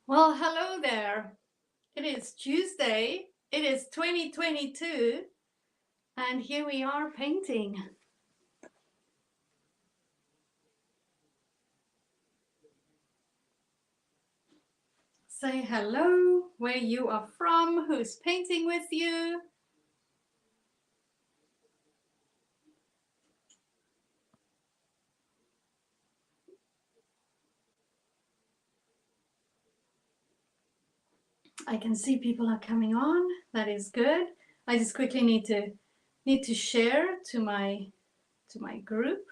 Well, hello there. It is Tuesday. It is 2022, and here we are painting. Say hello, where you are from, who's painting with you. I can see people are coming on. That is good. I just quickly need to share to my group.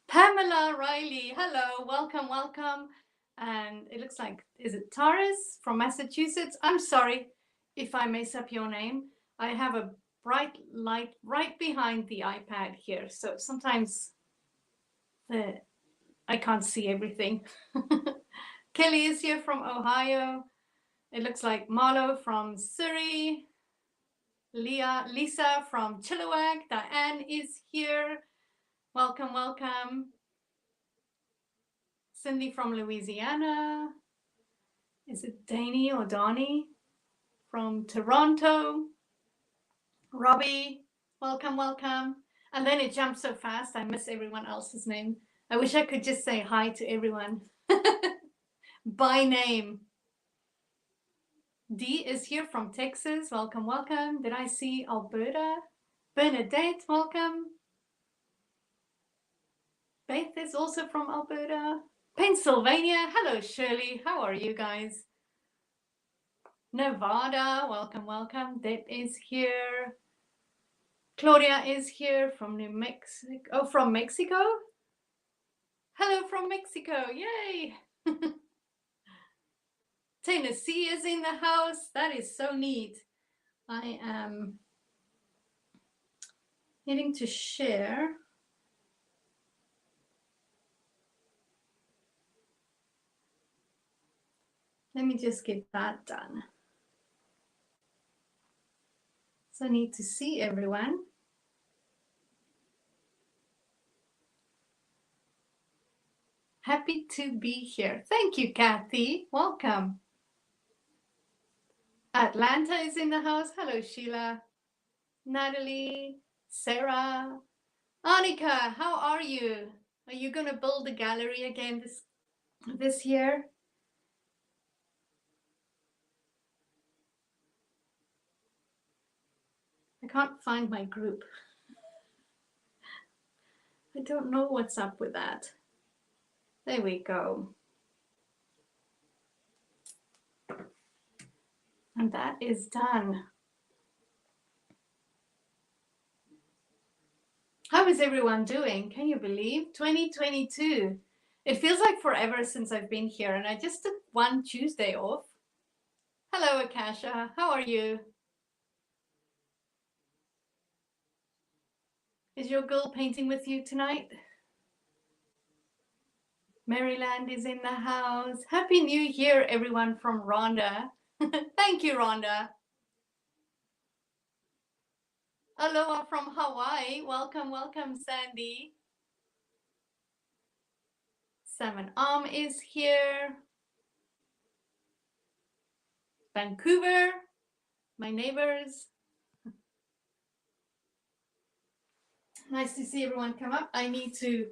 Pamela Riley, hello, welcome. And it looks like, is it Taurus from Massachusetts? I'm sorry if I mess up your name. I have a bright light right behind the iPad here, so sometimes I can't see everything. Kelly is here from Ohio. It looks like Marlo from Surrey. Lisa from Chilliwack. Diane is here. Welcome. Cindy from Louisiana. Is it Danny or Donnie from Toronto? Robbie, welcome. And then it jumps so fast, I miss everyone else's name. I wish I could just say hi to everyone by name. Dee is here from Texas. Welcome. Did I see Alberta? Bernadette, welcome. Beth is also from Alberta. Pennsylvania. Hello, Shirley. How are you guys? Nevada. Welcome. Deb is here. Claudia is here from New Mexico. Oh, from Mexico? Hello from Mexico. Yay. Tennessee is in the house. That is so neat. I am needing to share. Let me just get that done. So I need to see everyone. Happy to be here. Thank you, Kathy. Welcome. Atlanta is in the house. Hello, Sheila. Natalie, Sarah, Annika, how are you? Are you going to build a gallery again this year? I can't find my group. I don't know what's up with that. There we go. And that is done. How is everyone doing? Can you believe? 2022. It feels like forever since I've been here, and I just took one Tuesday off. Hello, Akasha. How are you? Is your girl painting with you tonight? Maryland is in the house. Happy New Year, everyone from Rhonda. Thank you, Rhonda. Aloha from Hawaii. Welcome, Sandy. Salmon Arm is here. Vancouver, my neighbors. Nice to see everyone come up. I need to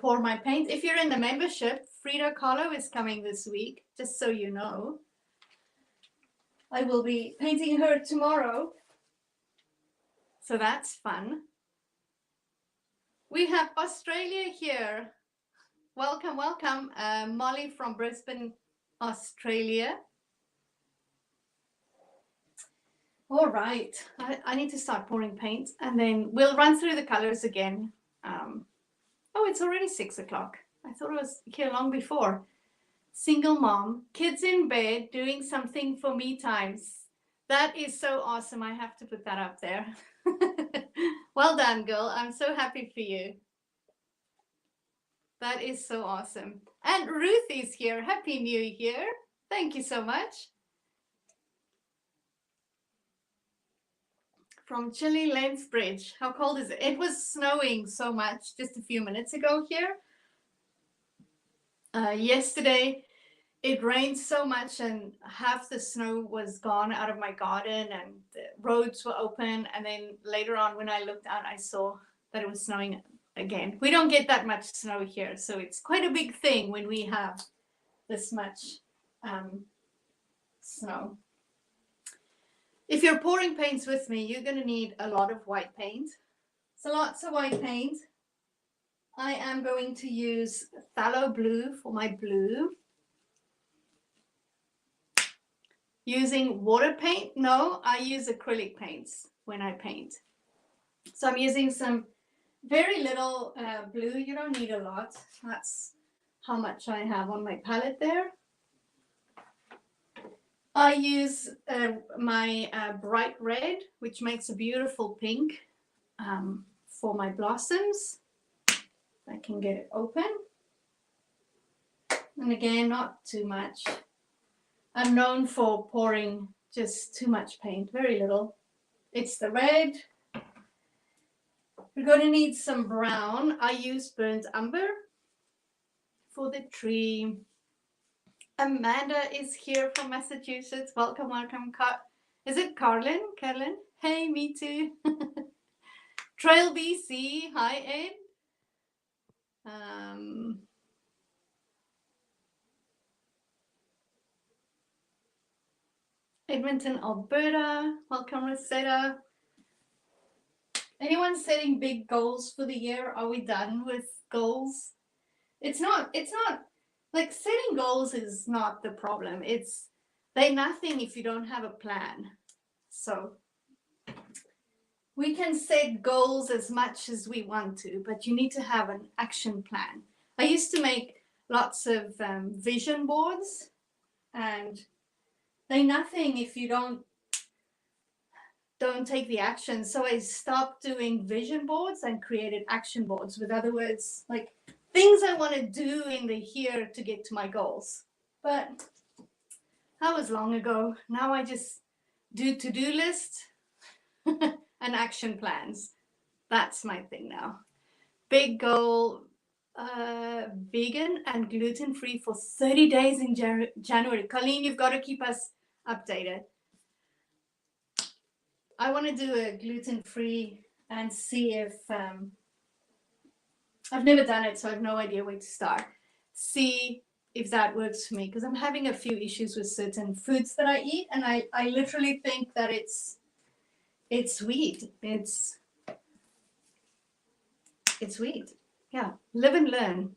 pour my paint. If you're in the membership, Frida Kahlo is coming this week, just so you know. I will be painting her tomorrow. So that's fun. We have Australia here. Welcome. Molly from Brisbane, Australia. All right, I need to start pouring paint and then we'll run through the colors again. Oh, it's already 6 o'clock. I thought it was here long before. Single mom, kids in bed, doing something for me times. That is so awesome. I have to put that up there. Well done, girl. I'm so happy for you. That is so awesome. And Ruth is here. Happy New Year. Thank you so much. From Chile Lensbridge. How cold is it? It was snowing so much just a few minutes ago here. Yesterday, it rained so much and half the snow was gone out of my garden and the roads were open. And then later on, when I looked out, I saw that it was snowing again. We don't get that much snow here, so it's quite a big thing when we have this much snow. If you're pouring paints with me, you're going to need a lot of white paint. So lots of white paint. I am going to use phthalo blue for my blue. Using water paint? No, I use acrylic paints when I paint. So I'm using some very little blue. You don't need a lot. That's how much I have on my palette there. I use my bright red, which makes a beautiful pink for my blossoms. I can get it open. And again, not too much. I'm known for pouring just too much paint, very little. It's the red. We're going to need some brown. I use burnt umber for the tree. Amanda is here from Massachusetts. Welcome, welcome. Is it Carlin? Carlin? Hey, me too. Trail BC. Hi, Ed. Edmonton, Alberta. Welcome, Rosetta. Anyone setting big goals for the year? Are we done with goals? It's not like setting goals is not the problem. They're nothing if you don't have a plan. So we can set goals as much as we want to, but you need to have an action plan. I used to make lots of vision boards, and they're nothing if you don't take the action. So I stopped doing vision boards and created action boards. With other words, like things I want to do in the here to get to my goals. But that was long ago. Now I just do to-do lists and action plans. That's my thing now. Big goal, vegan and gluten-free for 30 days in January. Colleen, you've got to keep us updated. I want to do a gluten-free and see if I've never done it, so I have no idea where to start. See if that works for me, because I'm having a few issues with certain foods that I eat, and I literally think that it's sweet. It's sweet. Yeah, live and learn.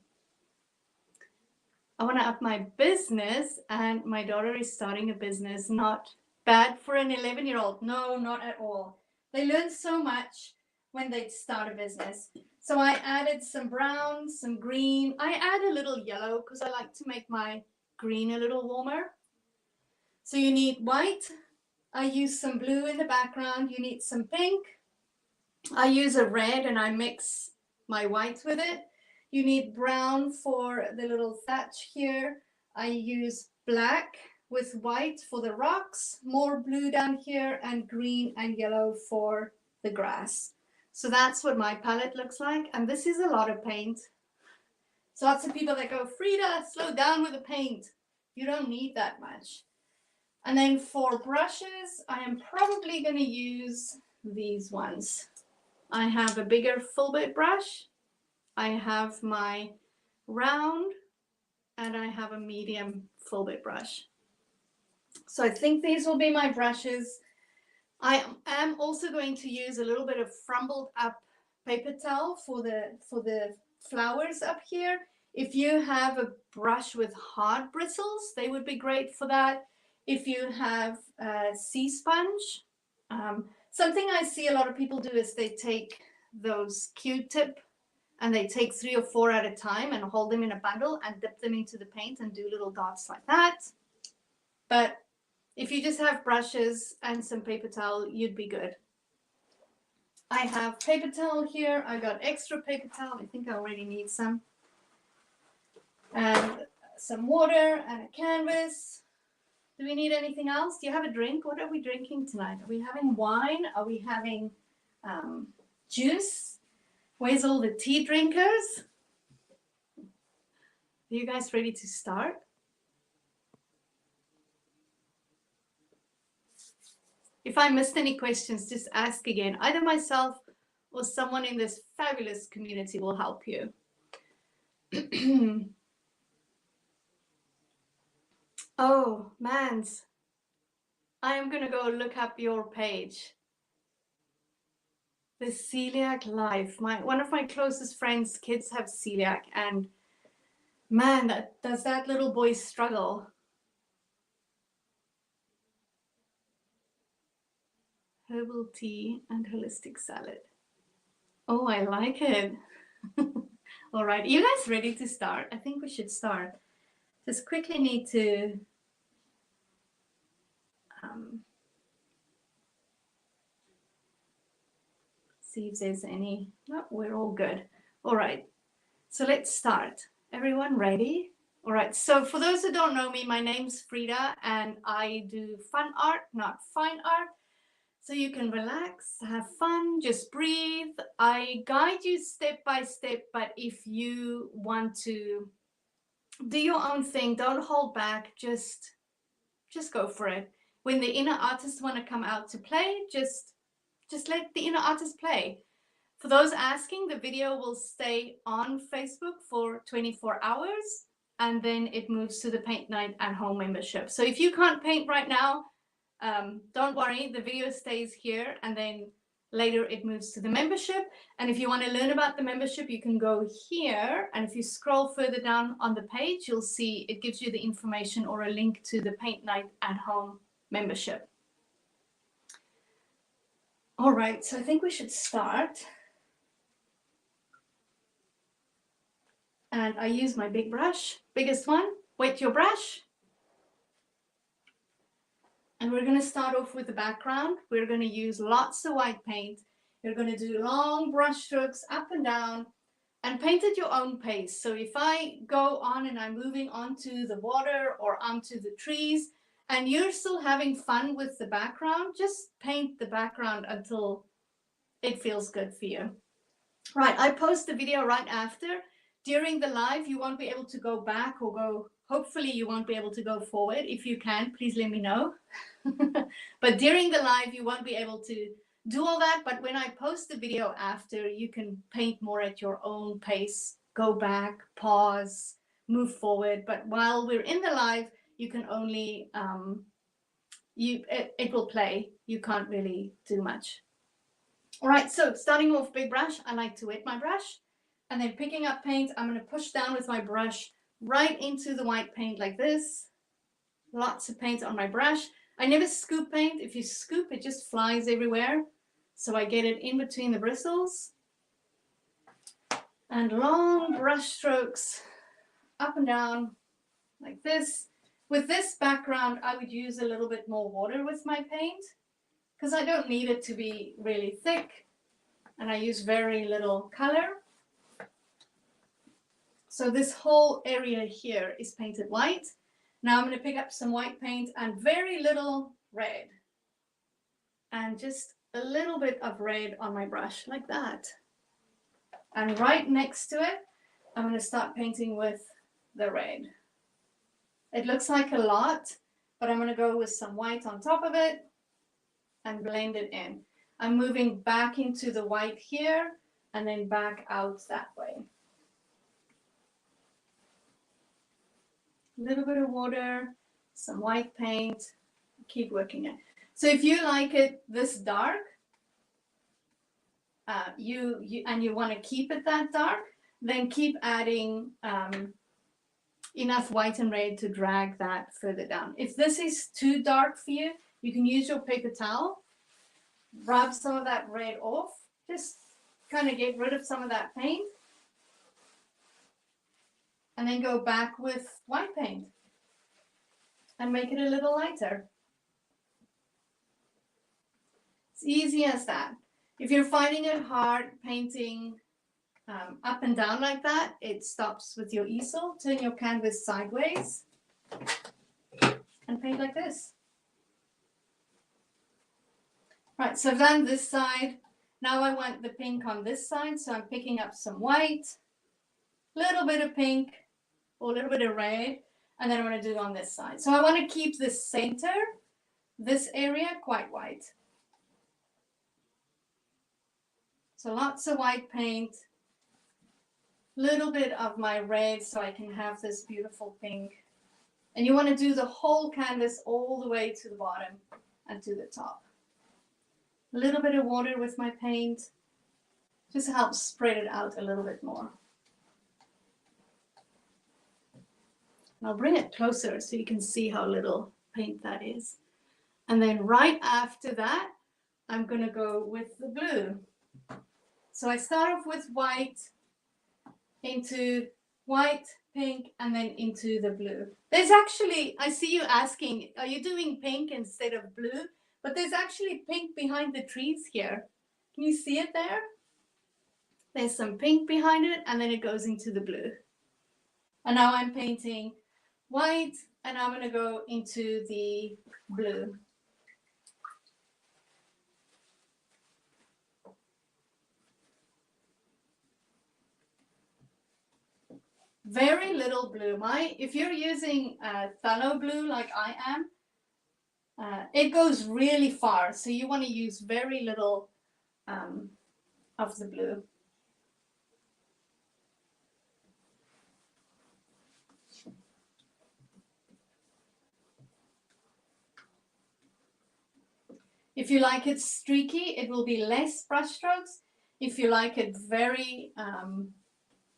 I want to up my business, and my daughter is starting a business. Not bad for an 11-year-old. No, not at all. They learn so much when they start a business. So I added some brown, some green. I add a little yellow because I like to make my green a little warmer. So you need white. I use some blue in the background. You need some pink. I use a red and I mix my white with it. You need brown for the little thatch here. I use black with white for the rocks, more blue down here, and green and yellow for the grass. So that's what my palette looks like. And this is a lot of paint. So lots of people that go, Frida, slow down with the paint. You don't need that much. And then for brushes, I am probably going to use these ones. I have a bigger full bit brush. I have my round, and I have a medium full bit brush. So I think these will be my brushes. I am also going to use a little bit of crumbled up paper towel for the flowers up here. If you have a brush with hard bristles, they would be great for that. If you have a sea sponge, something I see a lot of people do is they take those Q-tip and they take 3 or 4 at a time and hold them in a bundle and dip them into the paint and do little dots like that. But if you just have brushes and some paper towel, you'd be good. I have paper towel here. I got extra paper towel. I think I already need some. And some water and a canvas. Do we need anything else? Do you have a drink? What are we drinking tonight? Are we having wine? Are we having juice? Where's all the tea drinkers? Are you guys ready to start? If I missed any questions, just ask again. Either myself or someone in this fabulous community will help you. Oh, Mans, I am going to go look up your page. The Celiac Life. One of my closest friends' kids have celiac, and man, does that little boy struggle. Herbal tea and holistic salad. Oh, I like it. All right, you guys ready to start? I think we should start. Just quickly need to see if there's any. No, we're all good. All right, so let's start. Everyone ready? All right, so for those who don't know me, my name's Frida and I do fun art, not fine art. So you can relax, have fun, just breathe. I guide you step by step, but if you want to do your own thing, don't hold back, just go for it. When the inner artists want to come out to play, just let the inner artist play. For those asking, the video will stay on Facebook for 24 hours and then it moves to the Paint Night at Home membership. So if you can't paint right now, don't worry, the video stays here and then later it moves to the membership. And if you want to learn about the membership, you can go here. And if you scroll further down on the page, you'll see it gives you the information or a link to the Paint Night at Home membership. All right, so I think we should start. And I use my big brush, biggest one. Wet your brush. And we're going to start off with the background. We're going to use lots of white paint. You're going to do long brush strokes up and down and paint at your own pace. So if I go on and I'm moving onto the water or onto the trees and you're still having fun with the background, just paint the background until it feels good for you. Right, I post the video right after. During the live, you won't be able to go back or go, hopefully you won't be able to go forward. If you can, please let me know. But during the live, you won't be able to do all that. But when I post the video after, you can paint more at your own pace, go back, pause, move forward. But while we're in the live, you can only, it will play. You can't really do much. All right, so starting off big brush, I like to wet my brush. And then picking up paint, I'm going to push down with my brush right into the white paint like this. Lots of paint on my brush. I never scoop paint. If you scoop, it just flies everywhere. So I get it in between the bristles. And long brush strokes up and down like this. With this background, I would use a little bit more water with my paint because I don't need it to be really thick. And I use very little color. So this whole area here is painted white. Now I'm going to pick up some white paint and very little red. And just a little bit of red on my brush like that. And right next to it, I'm going to start painting with the red. It looks like a lot, but I'm going to go with some white on top of it and blend it in. I'm moving back into the white here and then back out that way. A little bit of water, some white paint, keep working it. So if you like it this dark, you want to keep it that dark, then keep adding enough white and red to drag that further down. If this is too dark for you, you can use your paper towel, rub some of that red off, just kind of get rid of some of that paint. And then go back with white paint and make it a little lighter. It's easy as that. If you're finding it hard painting up and down like that, it stops with your easel. Turn your canvas sideways and paint like this. Right, so I've done this side. Now I want the pink on this side, so I'm picking up some white, little bit of pink, or a little bit of red, and then I'm going to do it on this side. So I want to keep the center, this area, quite white. So lots of white paint, little bit of my red so I can have this beautiful pink. And you want to do the whole canvas all the way to the bottom and to the top. A little bit of water with my paint just helps spread it out a little bit more. And I'll bring it closer so you can see how little paint that is. And then right after that, I'm going to go with the blue. So I start off with white, into white, pink, and then into the blue. There's actually, I see you asking, are you doing pink instead of blue? But there's actually pink behind the trees here. Can you see it there? There's some pink behind it, and then it goes into the blue. And now I'm painting white, and I'm going to go into the blue. Very little blue. If you're using phthalo blue like I am, it goes really far. So you want to use very little of the blue. If you like it streaky, it will be less brush strokes. If you like it very,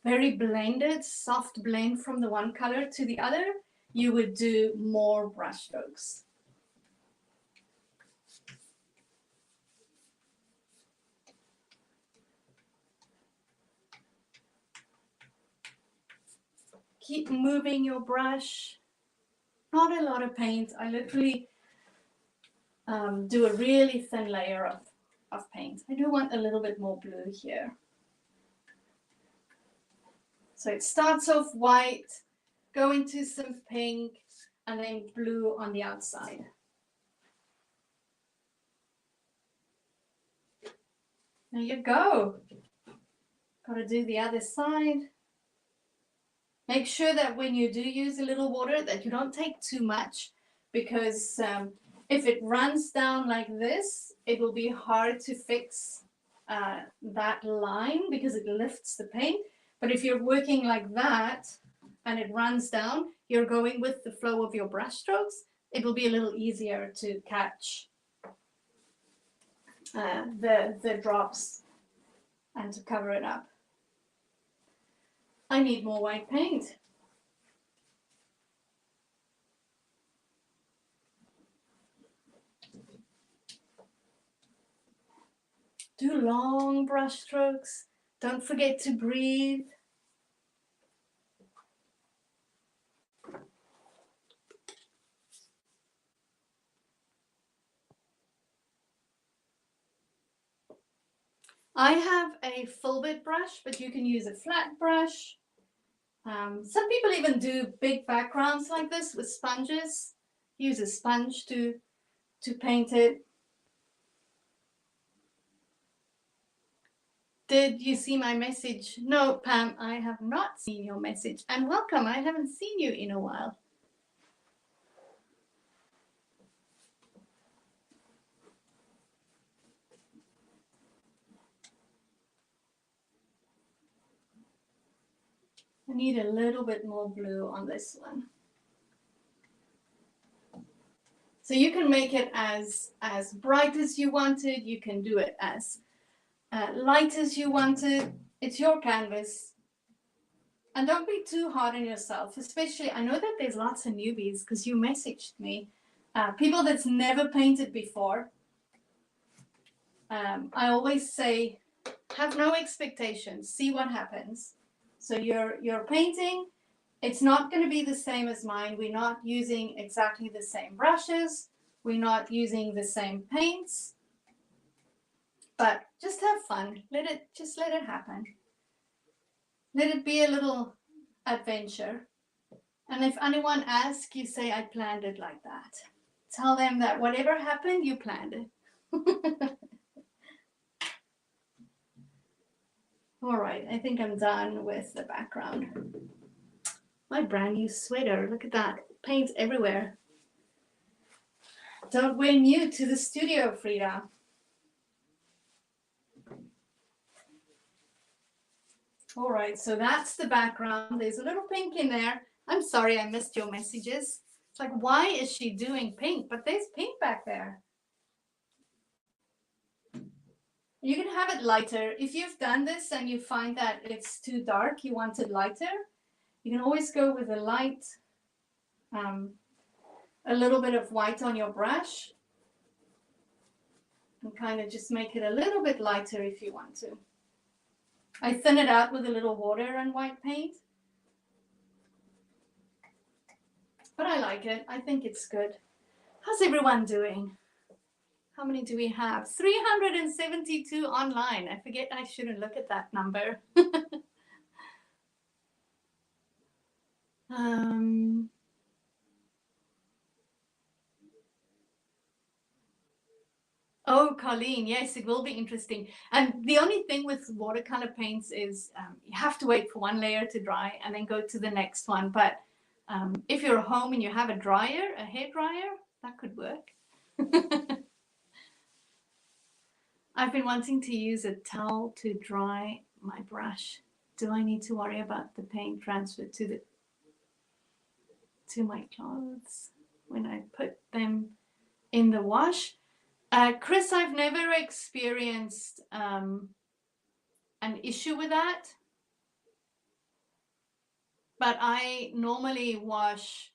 very blended, soft blend from the one color to the other, you would do more brush strokes. Keep moving your brush. Not a lot of paint. I literally do a really thin layer of paint. I do want a little bit more blue here. So it starts off white, go into some pink, and then blue on the outside. There you go. Got to do the other side. Make sure that when you do use a little water that you don't take too much, because if it runs down like this, it will be hard to fix that line because it lifts the paint. But if you're working like that and it runs down, you're going with the flow of your brush strokes, it will be a little easier to catch the drops and to cover it up. I need more white paint. Do long brush strokes. Don't forget to breathe. I have a full bit brush, but you can use a flat brush. Some people even do big backgrounds like this with sponges. Use a sponge to paint it. Did you see my message? No, Pam, I have not seen your message. And welcome, I haven't seen you in a while. I need a little bit more blue on this one. So you can make it as bright as you want it. You can do it as light as you want it. It's your canvas. And don't be too hard on yourself, especially, I know that there's lots of newbies because you messaged me, people that's never painted before. I always say, have no expectations, see what happens. So you're painting, it's not going to be the same as mine. We're not using exactly the same brushes. We're not using the same paints. But just have fun. Let it happen. Let it be a little adventure. And if anyone asks, you say, I planned it like that. Tell them that whatever happened, you planned it. All right, I think I'm done with the background. My brand new sweater. Look at that. Paint everywhere. Don't wear new to the studio, Frida. All right, so that's the background. There's a little pink in there. I'm sorry I missed your messages. It's like, why is she doing pink? But there's pink back there. You can have it lighter. If you've done this and you find that it's too dark, you want it lighter, you can always go with a light, a little bit of white on your brush and kind of just make it a little bit lighter if you want to. I thin it out with a little water and white paint. But I like it. I think it's good. How's everyone doing? How many do we have? 372 online. I forget I shouldn't look at that number. Oh, Colleen, yes, it will be interesting. And the only thing with watercolor paints is you have to wait for one layer to dry and then go to the next one. But if you're home and you have a dryer, a hair dryer, that could work. I've been wanting to use a towel to dry my brush. Do I need to worry about the paint transfer to my clothes when I put them in the wash? Chris, I've never experienced an issue with that, but I normally wash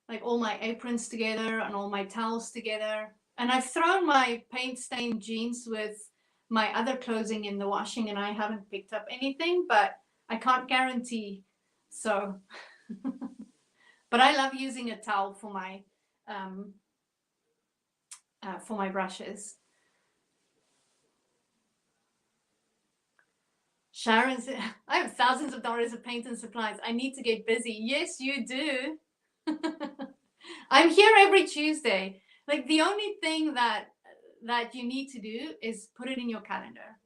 like all my aprons together and all my towels together. And I've thrown my paint stained jeans with my other clothing in the washing and I haven't picked up anything, but I can't guarantee. So, but I love using a towel for my brushes. Sharon said, I have thousands of dollars of paint and supplies. I need to get busy. Yes, you do. I'm here every Tuesday. Like the only thing that you need to do is put it in your calendar.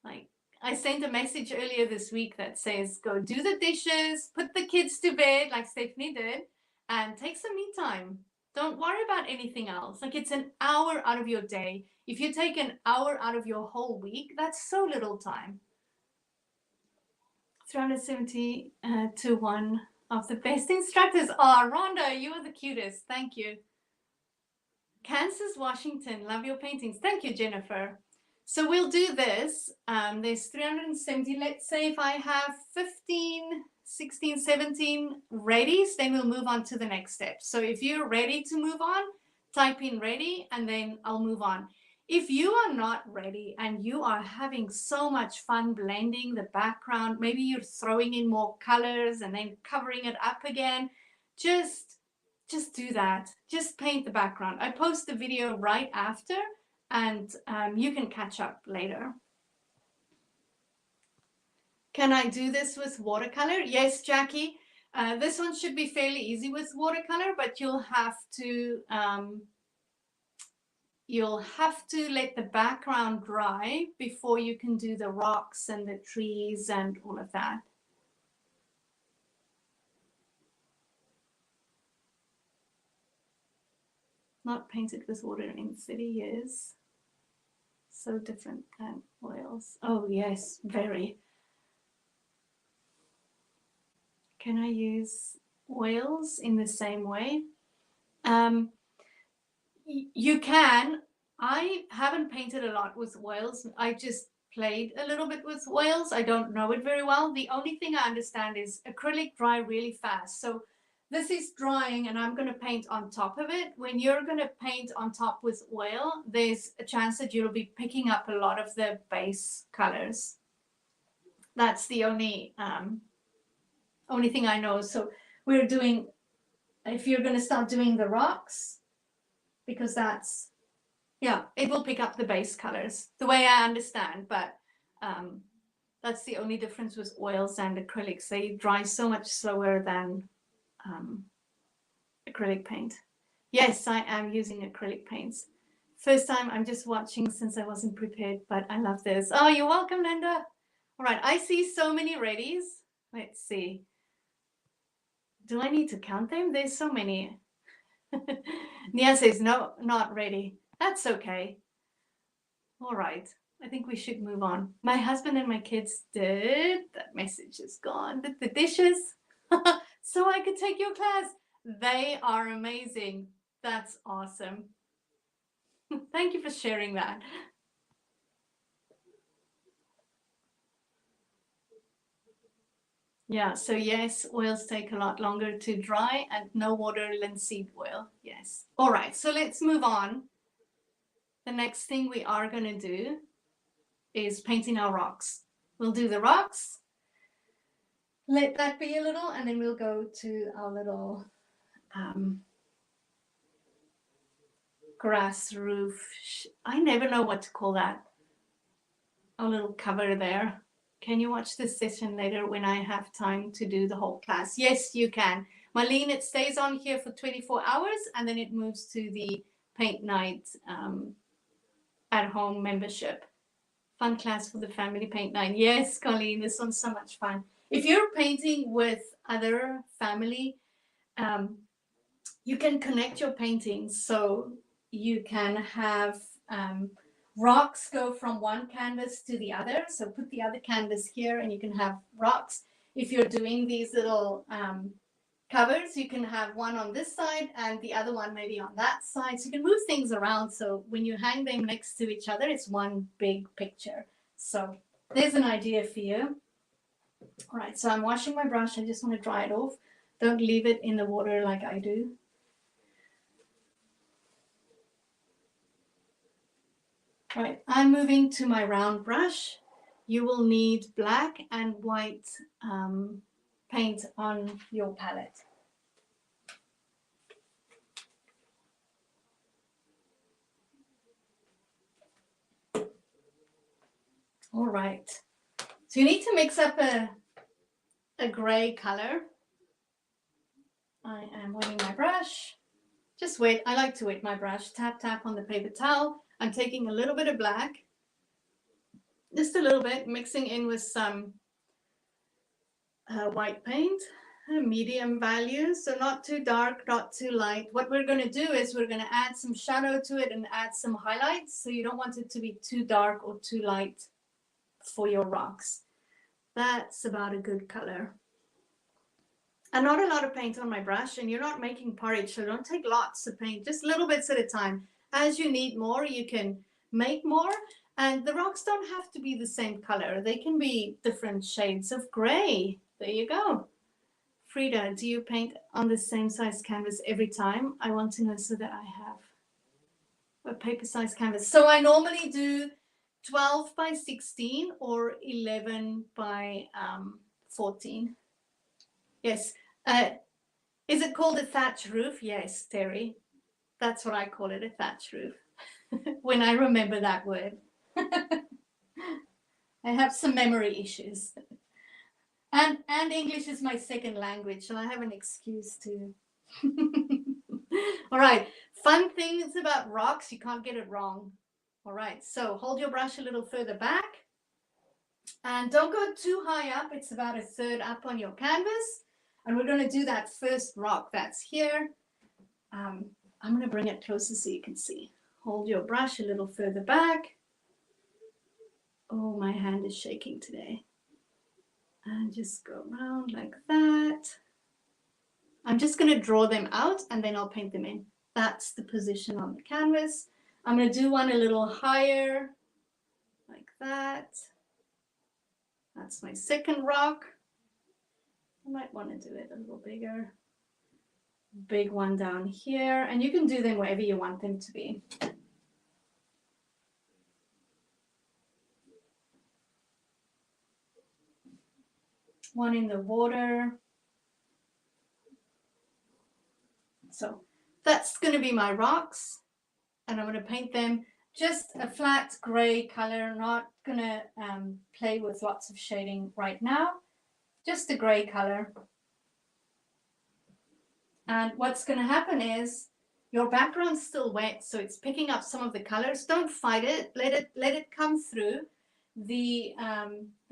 Like I sent a message earlier this week that says, go do the dishes, put the kids to bed like Stephanie did, and take some me time. Don't worry about anything else. Like it's an hour out of your day. If you take an hour out of your whole week, that's so little time. 370 to 1 of the best instructors. Oh, Rhonda, you are the cutest. Thank you. Kansas, Washington, love your paintings. Thank you, Jennifer. So we'll do this. There's 370. Let's say if I have 15, 16, 17 readies, then we'll move on to the next step. So if you're ready to move on, type in ready and then I'll move on. If you are not ready and you are having so much fun blending the background, maybe you're throwing in more colors and then covering it up again, just do that. Just paint the background. I post the video right after and you can catch up later. Can I do this with watercolor? Yes, Jackie. This one should be fairly easy with watercolor, but you'll have to let the background dry before you can do the rocks and the trees and all of that. Not painted with water in 30 years. So different than oils. Oh yes, very. Can I use oils in the same way? You can. I haven't painted a lot with oils. I just played a little bit with oils. I don't know it very well. The only thing I understand is acrylic dry really fast. So this is drying and I'm going to paint on top of it. When you're going to paint on top with oil, there's a chance that you'll be picking up a lot of the base colors. That's the only thing I know. So we're doing, if you're going to start doing the rocks, because that's, yeah, it will pick up the base colors the way I understand, but that's the only difference with oils and acrylics. They dry so much slower than acrylic paint. Yes, I am using acrylic paints. First time, I'm just watching since I wasn't prepared, but I love this. Oh, you're welcome, Linda. All right, I see so many readies. Let's see. Do I need to count them? There's so many. Nia says, no, not ready. That's okay. All right. I think we should move on. My husband and my kids did. That message is gone. Did the dishes. So I could take your class. They are amazing. That's awesome. Thank you for sharing that. Yeah, so yes, oils take a lot longer to dry and no water linseed oil. Yes. All right, so let's move on. The next thing we are going to do is painting our rocks. We'll do the rocks. Let that be a little, and then we'll go to our little grass roof. I never know what to call that. A little cover there. Can you watch this session later when I have time to do the whole class? Yes, you can. Marlene, it stays on here for 24 hours and then it moves to the paint night at home membership. Fun class for the family paint night. Yes, Colleen, this one's so much fun. If you're painting with other family, you can connect your paintings so you can have rocks go from one canvas to the other. So put the other canvas here and you can have rocks. If you're doing these little covers, you can have one on this side and the other one maybe on that side. So you can move things around. So when you hang them next to each other, it's one big picture. So there's an idea for you. All right, so I'm washing my brush. I just want to dry it off. Don't leave it in the water like I do. All right, I'm moving to my round brush. You will need black and white paint on your palette. All right, so you need to mix up a gray color. I am wetting my brush. Just wet. I like to wet my brush. Tap, tap on the paper towel. I'm taking a little bit of black, just a little bit, mixing in with some white paint, medium value, so not too dark, not too light. What we're going to do is we're going to add some shadow to it and add some highlights, so you don't want it to be too dark or too light for your rocks. That's about a good color. And not a lot of paint on my brush, and you're not making porridge, so don't take lots of paint, just little bits at a time. As you need more, you can make more, and the rocks don't have to be the same color. They can be different shades of gray. There you go. Frida, do you paint on the same size canvas every time? I want to know so that I have a paper size canvas. So I normally do 12 by 16 or 11 by 14. Yes. Is it called a thatch roof? Yes, Terry. That's what I call it, a thatch roof. When I remember that word. I have some memory issues. And English is my second language, so I have an excuse to. All right. Fun things about rocks, you can't get it wrong. All right. So hold your brush a little further back. And don't go too high up. It's about a third up on your canvas. And we're going to do that first rock that's here. I'm going to bring it closer so you can see. Hold your brush a little further back. Oh, my hand is shaking today. And just go around like that. I'm just going to draw them out and then I'll paint them in. That's the position on the canvas. I'm going to do one a little higher, like that. That's my second rock. I might want to do it a little bigger. Big one down here, and you can do them wherever you want them to be. One in the water. So that's going to be my rocks, and I'm going to paint them just a flat gray color. Not going to play with lots of shading right now, just a gray color. And what's going to happen is your background's still wet, so it's picking up some of the colors. Don't fight it. Let it come through. the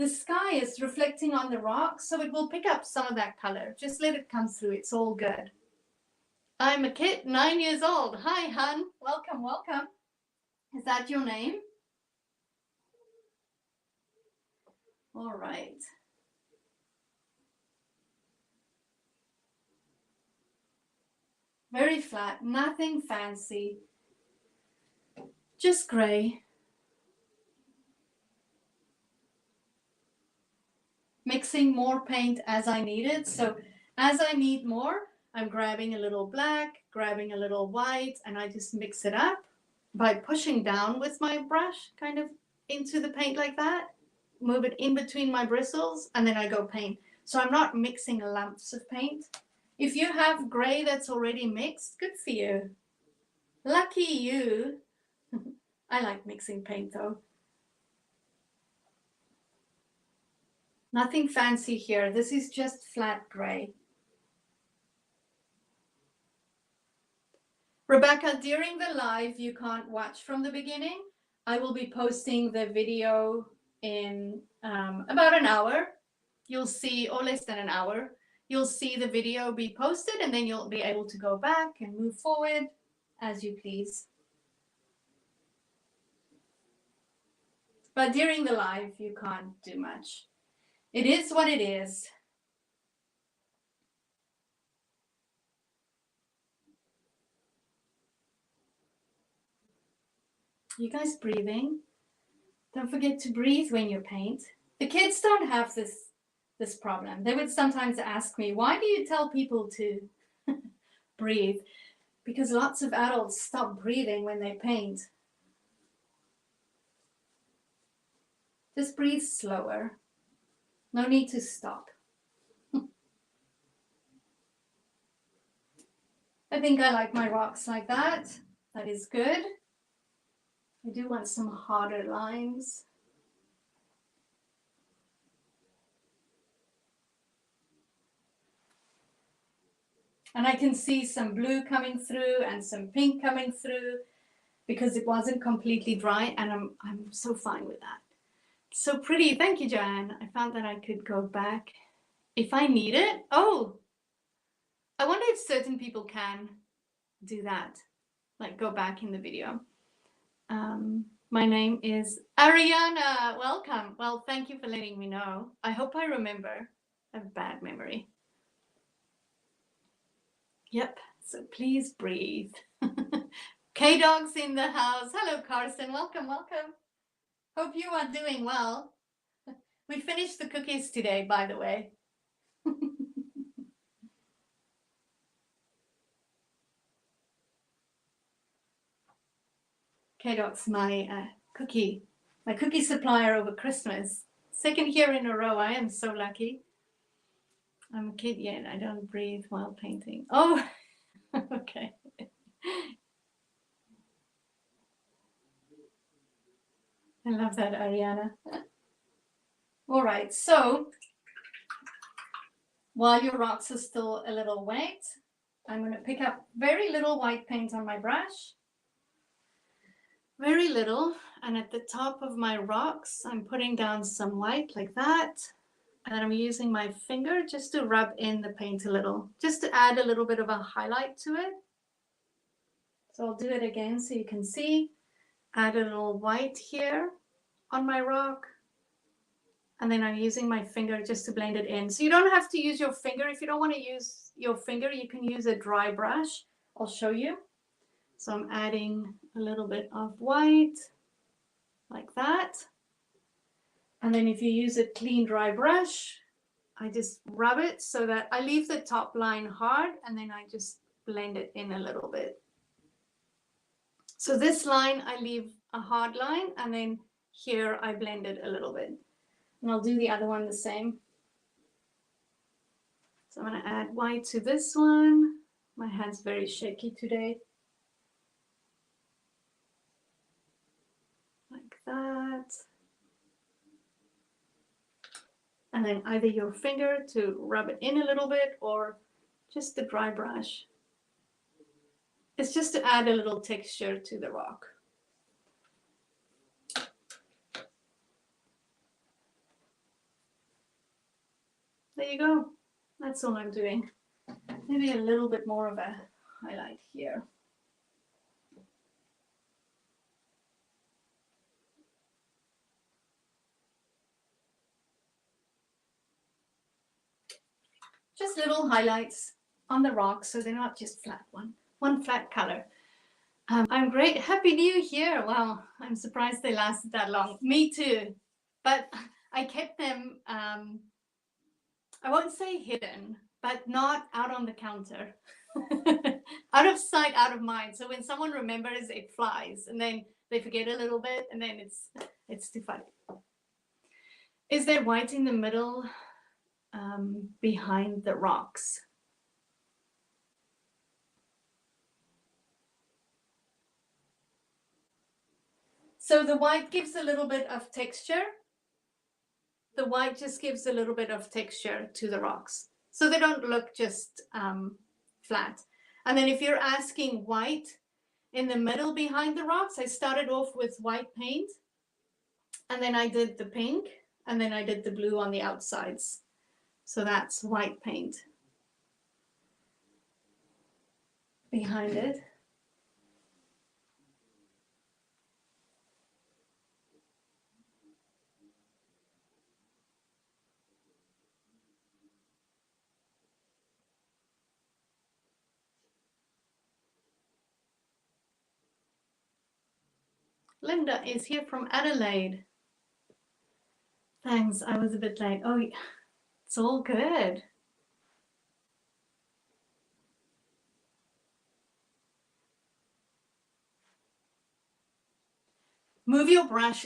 sky is reflecting on the rock, so it will pick up some of that color. Just let it come through. It's all good. I'm a kid, 9 years old. Hi, hun. Welcome, welcome. Is that your name? All right. Very flat, nothing fancy. Just gray. Mixing more paint as I need it. So as I need more, I'm grabbing a little black, grabbing a little white, and I just mix it up by pushing down with my brush kind of into the paint like that. Move it in between my bristles, and then I go paint. So I'm not mixing lumps of paint. If you have gray that's already mixed, good for you. Lucky you. I like mixing paint though. Nothing fancy here. This is just flat gray. Rebecca, during the live, you can't watch from the beginning. I will be posting the video in about an hour. You'll see, or less than an hour, you'll see the video be posted, and then you'll be able to go back and move forward as you please. But during the live, you can't do much. It is what it is. You guys breathing? Don't forget to breathe when you paint. The kids don't have this problem. They would sometimes ask me, why do you tell people to breathe? Because lots of adults stop breathing when they paint. Just breathe slower. No need to stop. I think I like my rocks like that. That is good. I do want some harder lines. And I can see some blue coming through and some pink coming through because it wasn't completely dry, and I'm so fine with that. So pretty. Thank you, Joanne. I found that I could go back if I need it. Oh, I wonder if certain people can do that, like go back in the video. My name is Ariana. Welcome. Well, thank you for letting me know. I hope I remember. I have a bad memory. Yep. So please breathe. K-Dog's in the house. Hello, Carson. Welcome, welcome. Hope you are doing well. We finished the cookies today, by the way. K-Dog's my cookie supplier over Christmas. Second year in a row. I am so lucky. I'm a kid yet. I don't breathe while painting. Oh, okay. I love that, Ariana. All right, so while your rocks are still a little wet, I'm going to pick up very little white paint on my brush. Very little. And at the top of my rocks, I'm putting down some white like that. And I'm using my finger just to rub in the paint a little, just to add a little bit of a highlight to it. So I'll do it again so you can see. Add a little white here on my rock. And then I'm using my finger just to blend it in. So you don't have to use your finger. If you don't want to use your finger, you can use a dry brush. I'll show you. So I'm adding a little bit of white like that. And then if you use a clean dry brush, I just rub it so that I leave the top line hard, and then I just blend it in a little bit. So this line, I leave a hard line, and then here I blend it a little bit. And I'll do the other one the same. So I'm going to add white to this one. My hand's very shaky today. Like that. And then either your finger to rub it in a little bit, or just the dry brush. It's just to add a little texture to the rock. There you go. That's all I'm doing. Maybe a little bit more of a highlight here. Just little highlights on the rocks, so they're not just flat one flat color. I'm great. Happy New Year. Wow, I'm surprised they lasted that long. Me too. But I kept them, I won't say hidden, but not out on the counter. Out of sight, out of mind. So when someone remembers, it flies, and then they forget a little bit, and then it's too funny. Is there white in the middle behind the rocks? So the white gives a little bit of texture. The white just gives a little bit of texture to the rocks, so they don't look just flat. And then if you're asking white in the middle behind the rocks, I started off with white paint, and then I did the pink, and then I did the blue on the outsides. So that's white paint behind it. Linda is here from Adelaide. Thanks, I was a bit late. Oh, it's all good. Move your brush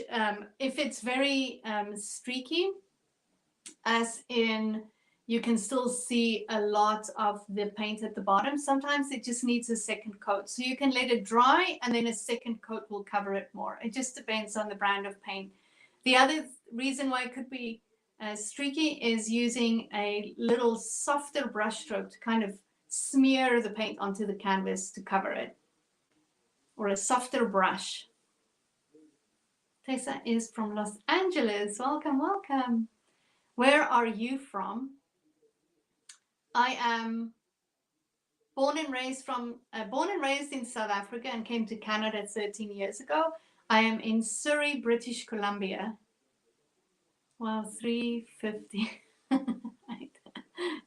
if it's very streaky, as in you can still see a lot of the paint at the bottom. Sometimes it just needs a second coat. So you can let it dry, and then a second coat will cover it more. It just depends on the brand of paint. The other reason why it could be streaky is using a little softer brush stroke to kind of smear the paint onto the canvas to cover it, or a softer brush. Tessa is from Los Angeles. Welcome, welcome. Where are you from? I am born and raised in South Africa and came to Canada 13 years ago. I am in Surrey, British Columbia. Wow, 350.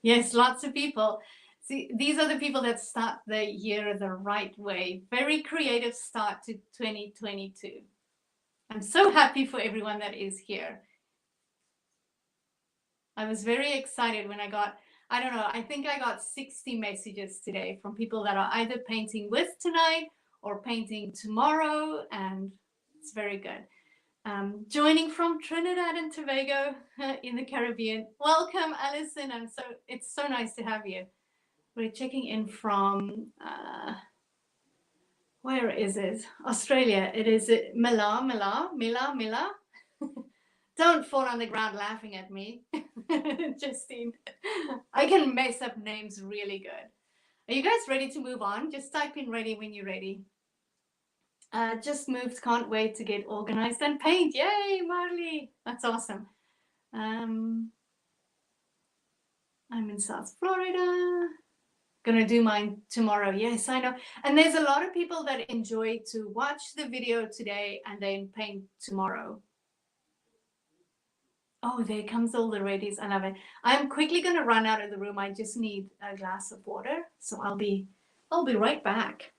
Yes, lots of people. See, these are the people that start the year the right way. Very creative start to 2022. I'm so happy for everyone that is here. I was very excited when I got, I don't know, I think I got 60 messages today from people that are either painting with tonight or painting tomorrow, and it's very good. Joining from Trinidad and Tobago in the Caribbean. Welcome, Alison. It's so nice to have you. We're checking in from, where is it? Australia. It is Mila. Don't fall on the ground laughing at me, Justine. I can mess up names really good. Are you guys ready to move on? Just type in ready when you're ready. Just moved, can't wait to get organized and paint. Yay, Marley. That's awesome. I'm in South Florida. Gonna do mine tomorrow. Yes, I know. And there's a lot of people that enjoy to watch the video today and then paint tomorrow. Oh, there comes all the readies. I love it. I'm quickly going to run out of the room. I just need a glass of water. So I'll be right back.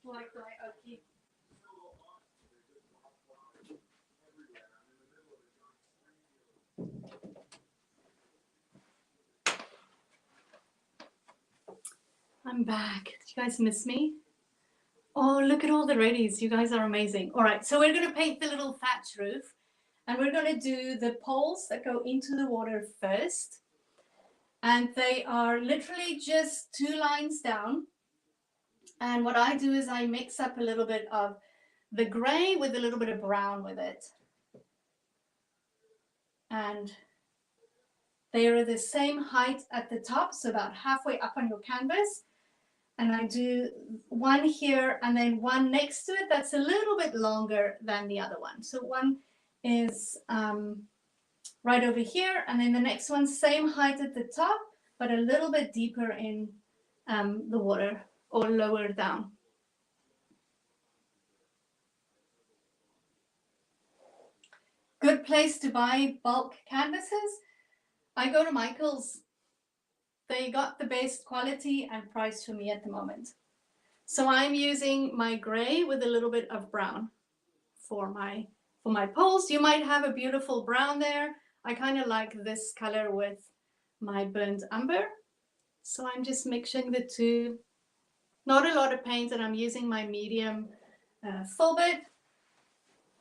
Okay. I'm back. Did you guys miss me? Oh, look at all the readies. You guys are amazing. All right, so we're going to paint the little thatch roof, and we're going to do the poles that go into the water first. And they are literally just 2 lines down. And what I do is I mix up a little bit of the gray with a little bit of brown with it. And they are the same height at the top, so about halfway up on your canvas. And I do one here and then one next to it that's a little bit longer than the other one. So one is right over here, and then the next one, same height at the top, but a little bit deeper in the water or lower down. Good place to buy bulk canvases. I go to Michael's. They got the best quality and price for me at the moment. So I'm using my gray with a little bit of brown for my poles. You might have a beautiful brown there. I kind of like this color with my burnt umber. So I'm just mixing the two. Not a lot of paint, and I'm using my medium full bit.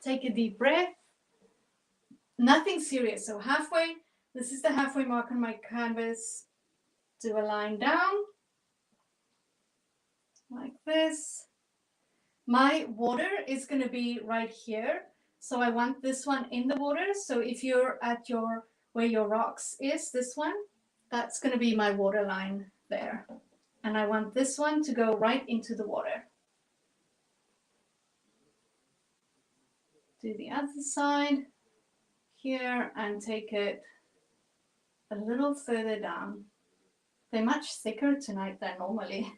Take a deep breath. Nothing serious. So halfway, this is the halfway mark on my canvas. Do a line down like this. My water is going to be right here. So I want this one in the water. So if you're at where your rocks is, this one, that's going to be my water line there. And I want this one to go right into the water. Do the other side here and take it a little further down. They're much thicker tonight than normally.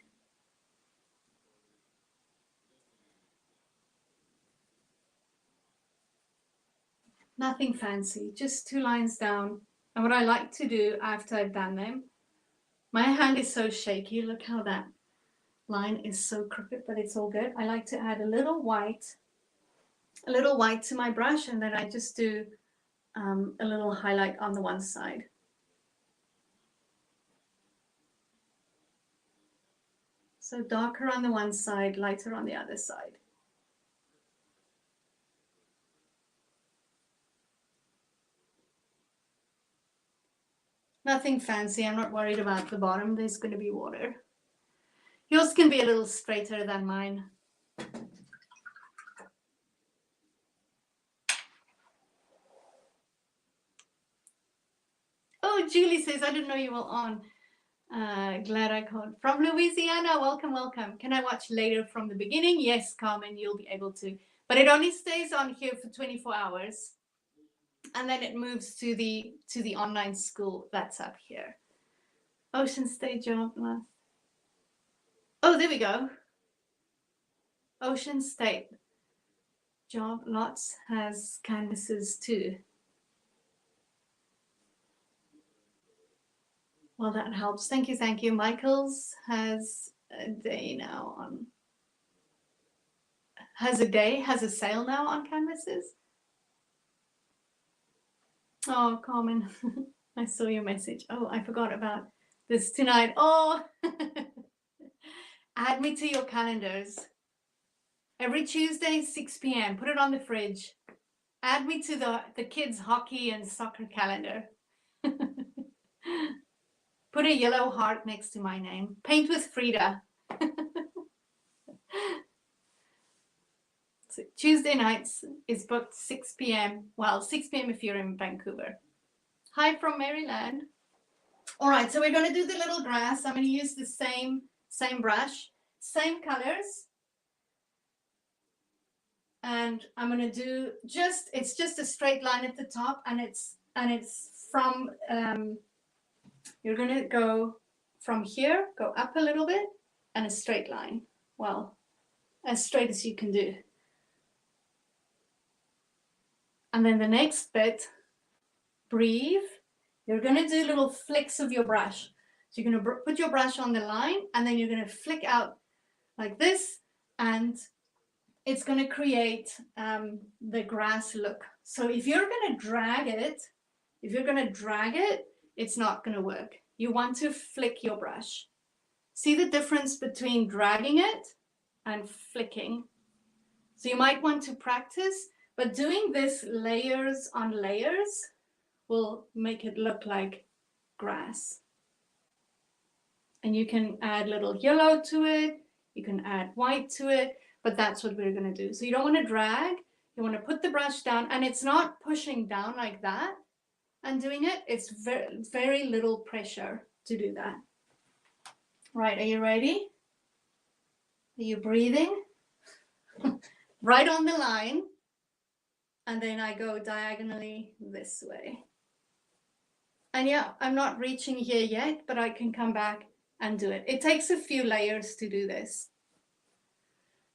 Nothing fancy, just 2 lines down. And what I like to do after I've done them, my hand is so shaky. Look how that line is so crooked, but it's all good. I like to add a little white to my brush, and then I just do a little highlight on the one side. So darker on the one side, lighter on the other side. Nothing fancy. I'm not worried about the bottom. There's going to be water. Yours can be a little straighter than mine. Oh, Julie says, I didn't know you were on. Glad I called. From Louisiana, welcome, welcome. Can I watch later from the beginning? Yes, Carmen, you'll be able to. But it only stays on here for 24 hours. And then it moves to the online school that's up here. Ocean State job lots. Oh, there we go. Ocean State job lots has canvases too. Well, that helps. Thank you, thank you. Michael's has a day now on. Has a sale now on canvases. Oh, Carmen, I saw your message. Oh, I forgot about this tonight. Oh, add me to your calendars. Every Tuesday, 6 p.m. Put it on the fridge. Add me to the kids' hockey and soccer calendar. Put a yellow heart next to my name. Paint with Frida. So Tuesday nights is booked 6 p.m. Well, 6 p.m. if you're in Vancouver. Hi from Maryland. All right, so we're going to do the little grass. I'm going to use the same brush, same colors. And I'm going to do it's just a straight line at the top, and it's from, you're going to go from here, go up a little bit, and a straight line. Well, as straight as you can do. And then the next bit, breathe. You're going to do little flicks of your brush. So you're going to put your brush on the line, and then you're going to flick out like this, and it's going to create the grass look. So if you're going to drag it, it's not going to work. You want to flick your brush. See the difference between dragging it and flicking? So you might want to practice, but doing this layers on layers will make it look like grass. And you can add little yellow to it. You can add white to it, but that's what we're going to do. So you don't want to drag. You want to put the brush down, and it's not pushing down like that and doing it. It's very, very little pressure to do that. Right, are you ready? Are you breathing? Right on the line. And then I go diagonally this way. And yeah, I'm not reaching here yet, but I can come back and do it. It takes a few layers to do this.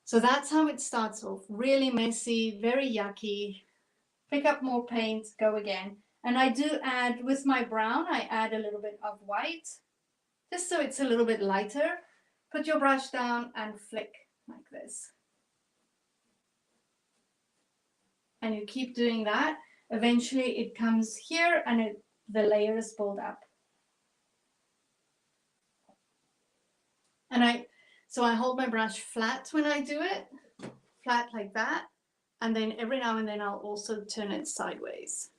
So that's how it starts off. Really messy, very yucky. Pick up more paint, go again. And I do add, with my brown, I add a little bit of white, just so it's a little bit lighter. Put your brush down and flick like this. And you keep doing that. Eventually it comes here and the layers build up. And so I hold my brush flat when I do it, flat like that. And then every now and then I'll also turn it sideways.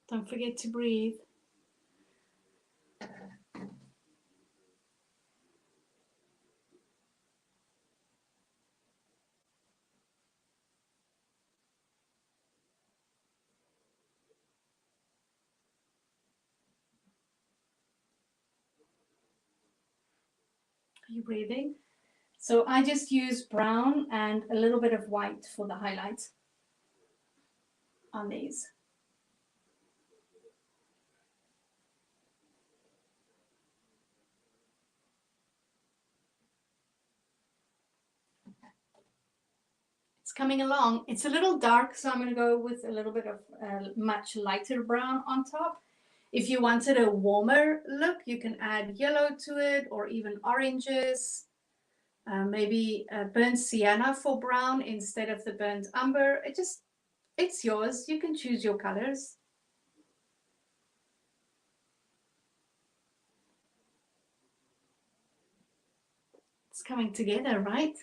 Don't forget to breathe. Are you breathing? So I just use brown and a little bit of white for the highlights on these. It's coming along. It's a little dark, so I'm going to go with a little bit of much lighter brown on top. If you wanted a warmer look, you can add yellow to it, or even oranges. Maybe burnt sienna for brown instead of the burnt umber. It's yours. You can choose your colors. It's coming together, right?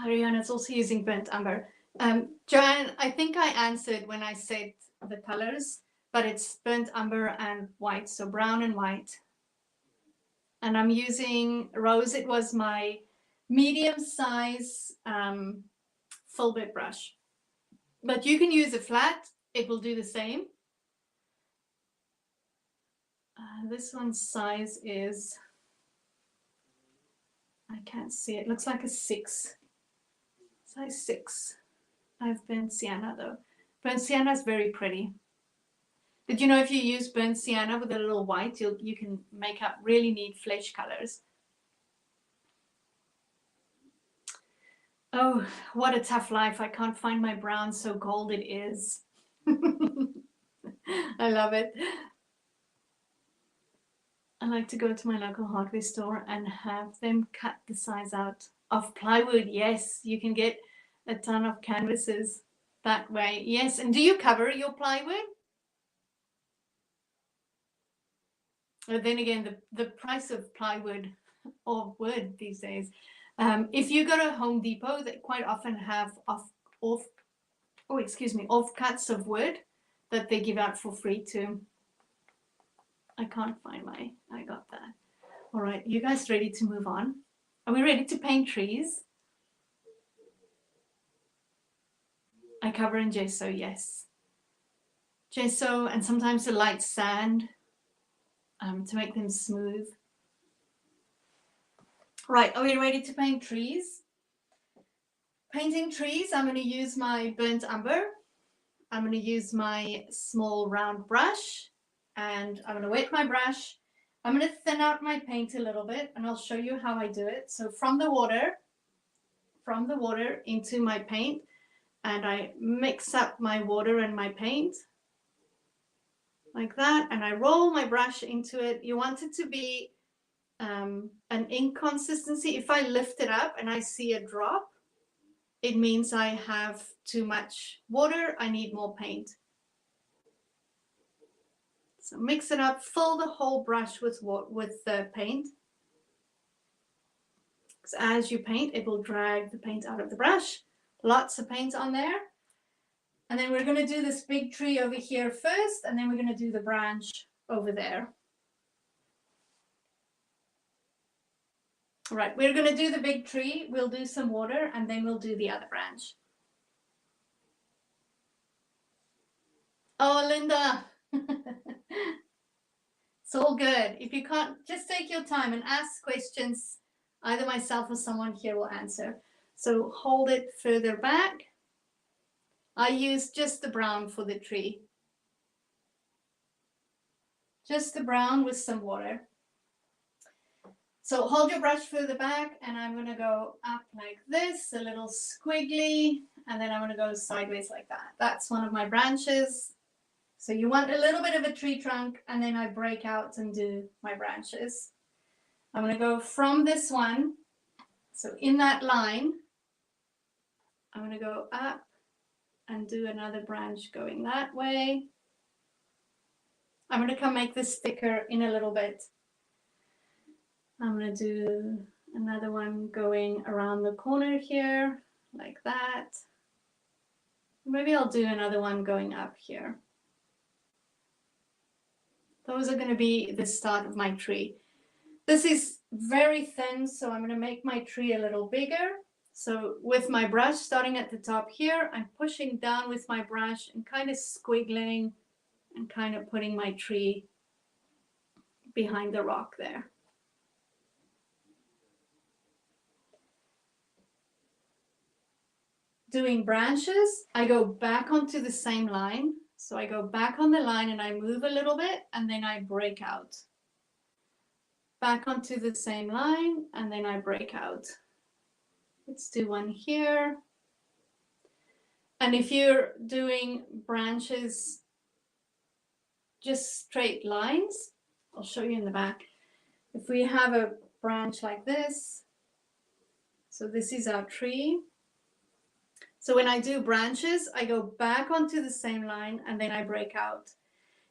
Ariana's also using burnt umber. Joanne, I think I answered when I said the colors, but it's burnt umber and white, so brown and white. And I'm using Rose. It was my medium size full bit brush, but you can use a flat. It will do the same. This one's size is, I can't see it. Looks like a 6. Size 6. I have burnt sienna though. Burnt sienna is very pretty. Did you know if you use burnt sienna with a little white, you can make up really neat flesh colors. Oh, what a tough life. I can't find my brown, so gold it is. I love it. I like to go to my local hardware store and have them cut the size out of plywood. Yes, you can get a ton of canvases that way. Yes, and do you cover your plywood? Then again, the price of plywood or wood these days. If you go to Home Depot, they quite often have offcuts of wood that they give out for free too. I can't find I got that. All right, you guys ready to move on? Are we ready to paint trees? I cover in gesso, yes. Gesso and sometimes a light sand to make them smooth. Right, are we ready to paint trees? Painting trees, I'm going to use my burnt umber. I'm going to use my small round brush, and I'm going to wet my brush. I'm going to thin out my paint a little bit, and I'll show you how I do it. So from the water into my paint, and I mix up my water and my paint. like that, and I roll my brush into it. You want it to be an ink consistency. If I lift it up and I see a drop, it means I have too much water. I need more paint. So mix it up, fill the whole brush with the paint. Because as you paint, it will drag the paint out of the brush. Lots of paint on there. And then we're going to do this big tree over here first, and then we're going to do the branch over there. All right, we're going to do the big tree. We'll do some water, and then we'll do the other branch. Oh, Linda. It's all good. If you can't, just take your time and ask questions. Either myself or someone here will answer. So hold it further back. I use just the brown for the tree. Just the brown with some water. So hold your brush further back, and I'm going to go up like this, a little squiggly, and then I'm going to go sideways like that. That's one of my branches. So you want a little bit of a tree trunk, and then I break out and do my branches. I'm going to go from this one. So in that line, I'm going to go up and do another branch going that way. I'm going to come make this thicker in a little bit. I'm going to do another one going around the corner here, like that. Maybe I'll do another one going up here. Those are going to be the start of my tree. This is very thin, so I'm going to make my tree a little bigger. So with my brush starting at the top here, I'm pushing down with my brush and kind of squiggling and kind of putting my tree behind the rock there. Doing branches, I go back onto the same line. So I go back on the line and I move a little bit, and then I break out. Back onto the same line, and then I break out. Let's do one here. And if you're doing branches, just straight lines, I'll show you in the back. If we have a branch like this, so this is our tree. So when I do branches, I go back onto the same line and then I break out.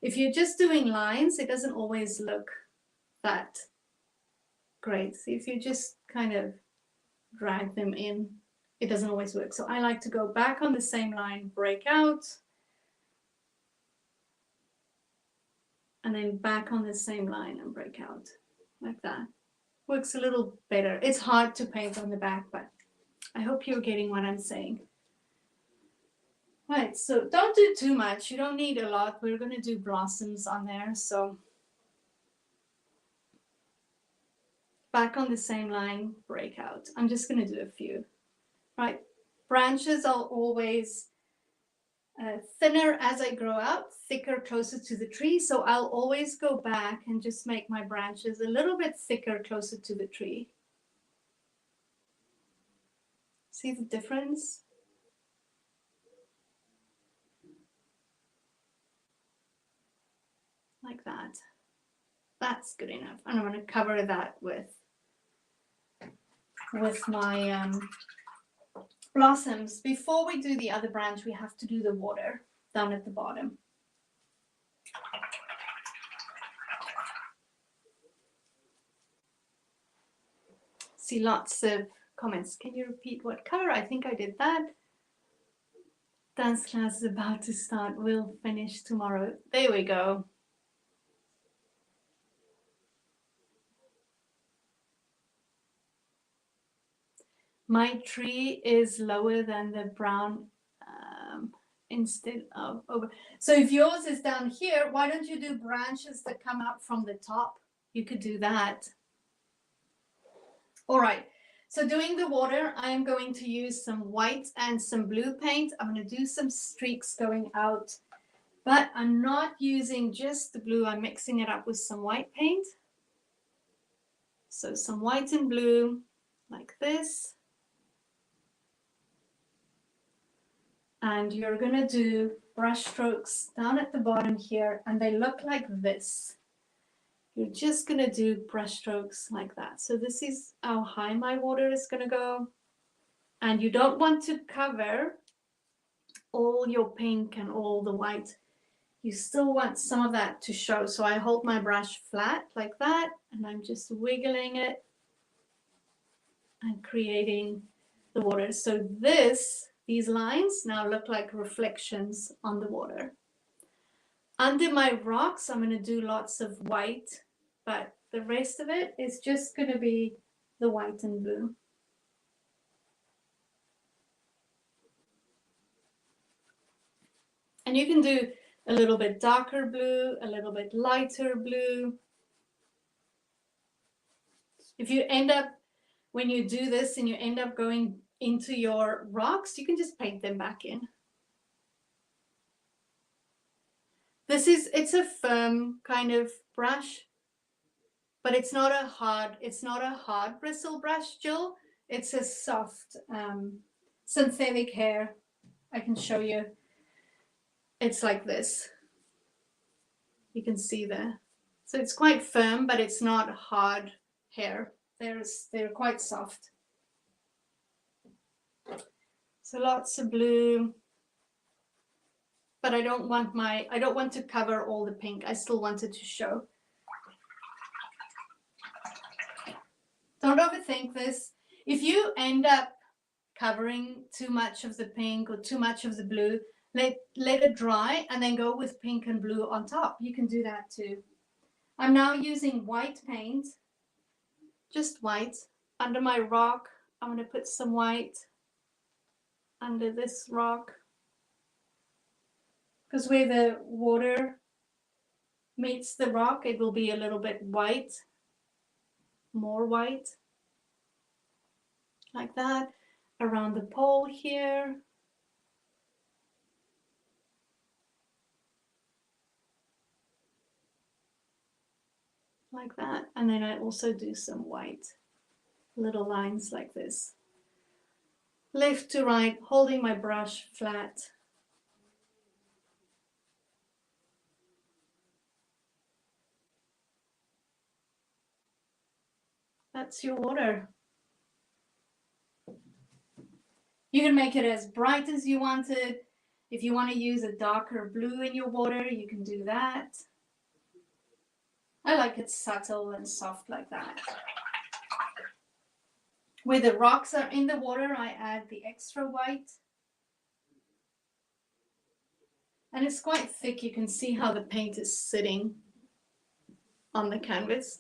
If you're just doing lines, it doesn't always look that great. See, if you just kind of drag them in, it doesn't always work. So I like to go back on the same line, break out, and then back on the same line and break out like that. Works a little better. It's hard to paint on the back, but I hope you're getting what I'm saying. Right, so don't do too much. You don't need a lot. We're going to do blossoms on there. So back on the same line, break out. I'm just going to do a few. Right, branches are always thinner as I grow out, thicker closer to the tree. So I'll always go back and just make my branches a little bit thicker closer to the tree. See the difference? Like that. That's good enough. And I'm going to cover that with my blossoms. Before we do the other branch, we have to do the water down at the bottom. See lots of comments. Can you repeat what color? I think I did that. Dance class is about to start. We'll finish tomorrow. There we go. My tree is lower than the brown instead of over. So if yours is down here, why don't you do branches that come up from the top? You could do that. All right. So doing the water, I'm going to use some white and some blue paint. I'm going to do some streaks going out, but I'm not using just the blue. I'm mixing it up with some white paint. So some white and blue like this. And you're going to do brush strokes down at the bottom here, and they look like this. You're just going to do brush strokes like that. So this is how high my water is going to go. And you don't want to cover all your pink and all the white. You still want some of that to show. So I hold my brush flat like that, and I'm just wiggling it and creating the water. So these lines now look like reflections on the water. Under my rocks, I'm going to do lots of white, but the rest of it is just going to be the white and blue. And you can do a little bit darker blue, a little bit lighter blue. If you end up, when you do this and you end up going into your rocks, you can just paint them back in. It's a firm kind of brush, but it's not a hard bristle brush, Jill. It's a soft synthetic hair. I can show you. It's like this. You can see there. So it's quite firm, but it's not hard hair. They're quite soft. So lots of blue. But I don't want to cover all the pink. I still want it to show. Don't overthink this. If you end up covering too much of the pink or too much of the blue, let it dry and then go with pink and blue on top. You can do that too. I'm now using white paint, just white. Under my rock, I'm going to put some white under this rock, because where the water meets the rock, it will be a little bit white, more white, like that, around the pole here. Like that. And then I also do some white little lines like this. Left to right, holding my brush flat. That's your water. You can make it as bright as you want it. If you want to use a darker blue in your water, you can do that. I like it subtle and soft like that. Where the rocks are in the water, I add the extra white. And it's quite thick. You can see how the paint is sitting on the canvas.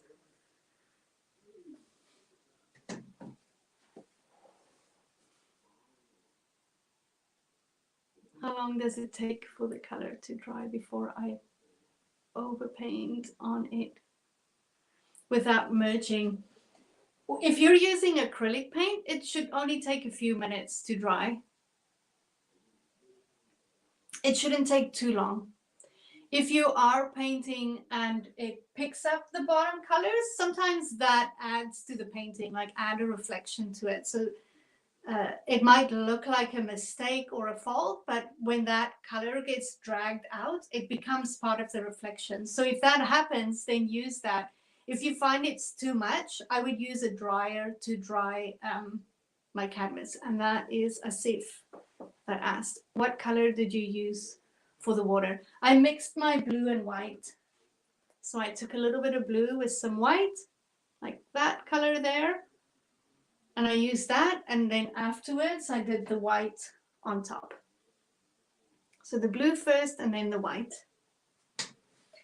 How long does it take for the color to dry before I overpaint on it without merging? If you're using acrylic paint, it should only take a few minutes to dry. It shouldn't take too long. If you are painting and it picks up the bottom colors, sometimes that adds to the painting, like add a reflection to it. So it might look like a mistake or a fault, but when that color gets dragged out, it becomes part of the reflection. So if that happens, then use that. If you find it's too much, I would use a dryer to dry my canvas. And that is Asif that asked, what color did you use for the water? I mixed my blue and white. So I took a little bit of blue with some white, like that color there. And I used that, and then afterwards I did the white on top. So the blue first and then the white.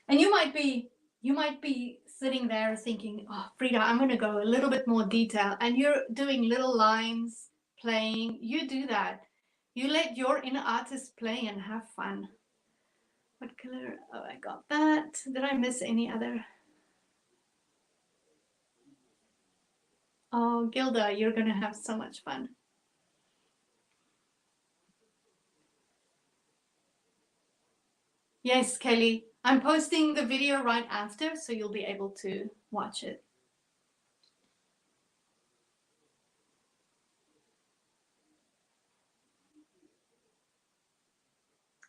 And you might be sitting there thinking, oh, Frida, I'm going to go a little bit more detail. And you're doing little lines, playing. You do that. You let your inner artist play and have fun. What color? Oh, I got that. Did I miss any other? Oh, Gilda, you're going to have so much fun. Yes, Kelly. I'm posting the video right after, so you'll be able to watch it.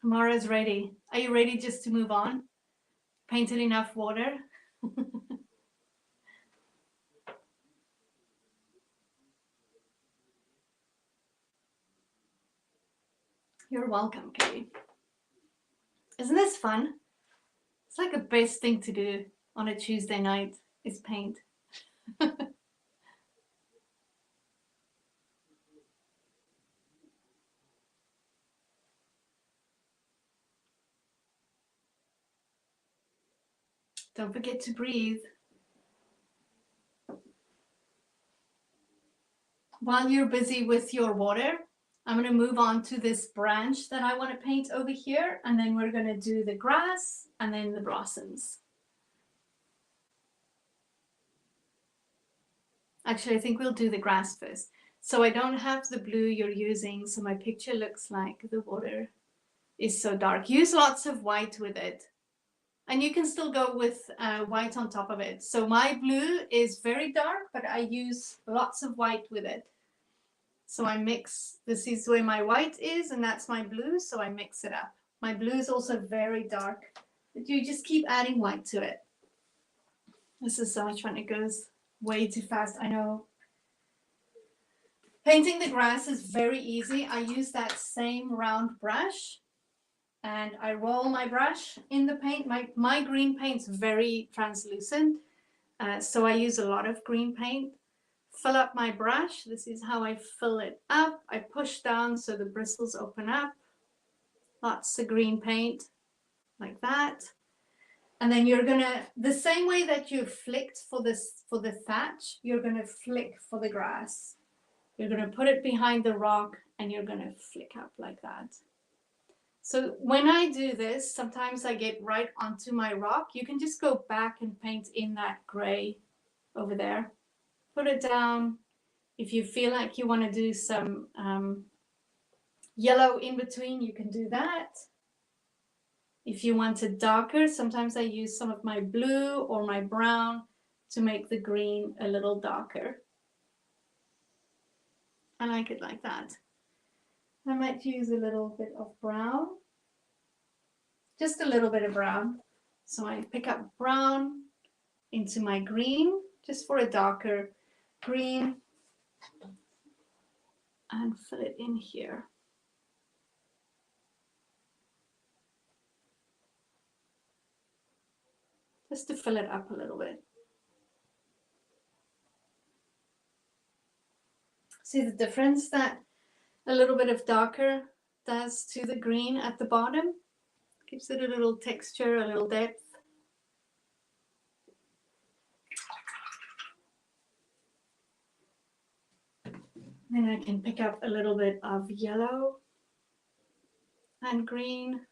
Mara's ready. Are you ready just to move on? Painted enough water? You're welcome, Katie. Isn't this fun? It's like the best thing to do on a Tuesday night is paint. Don't forget to breathe. While you're busy with your water, I'm going to move on to this branch that I want to paint over here, and then we're going to do the grass and then the blossoms. Actually, I think we'll do the grass first. So I don't have the blue you're using, so my picture looks like the water is so dark. Use lots of white with it. And you can still go with white on top of it. So my blue is very dark, but I use lots of white with it. So I mix, this is where my white is, and that's my blue, so I mix it up. My blue is also very dark, but you just keep adding white to it. This is so much fun. It goes way too fast, I know. Painting the grass is very easy. I use that same round brush, and I roll my brush in the paint. My green paint's very translucent, so I use a lot of green paint. Fill up my brush. This is how I fill it up. I push down so the bristles open up. Lots of green paint, like that. And then you're gonna, the same way that you flicked for the thatch, you're gonna flick for the grass. You're gonna put it behind the rock and you're gonna flick up like that. So when I do this, sometimes I get right onto my rock. You can just go back and paint in that gray over there. Put it down. If you feel like you want to do some yellow in between, you can do that. If you want it darker, sometimes I use some of my blue or my brown to make the green a little darker. I like it like that. I might use a little bit of brown, just a little bit of brown. So I pick up brown into my green, just for a darker green, and fill it in here. Just to fill it up a little bit. See the difference that a little bit of darker does to the green at the bottom? Gives it a little texture, a little depth. Then I can pick up a little bit of yellow and green.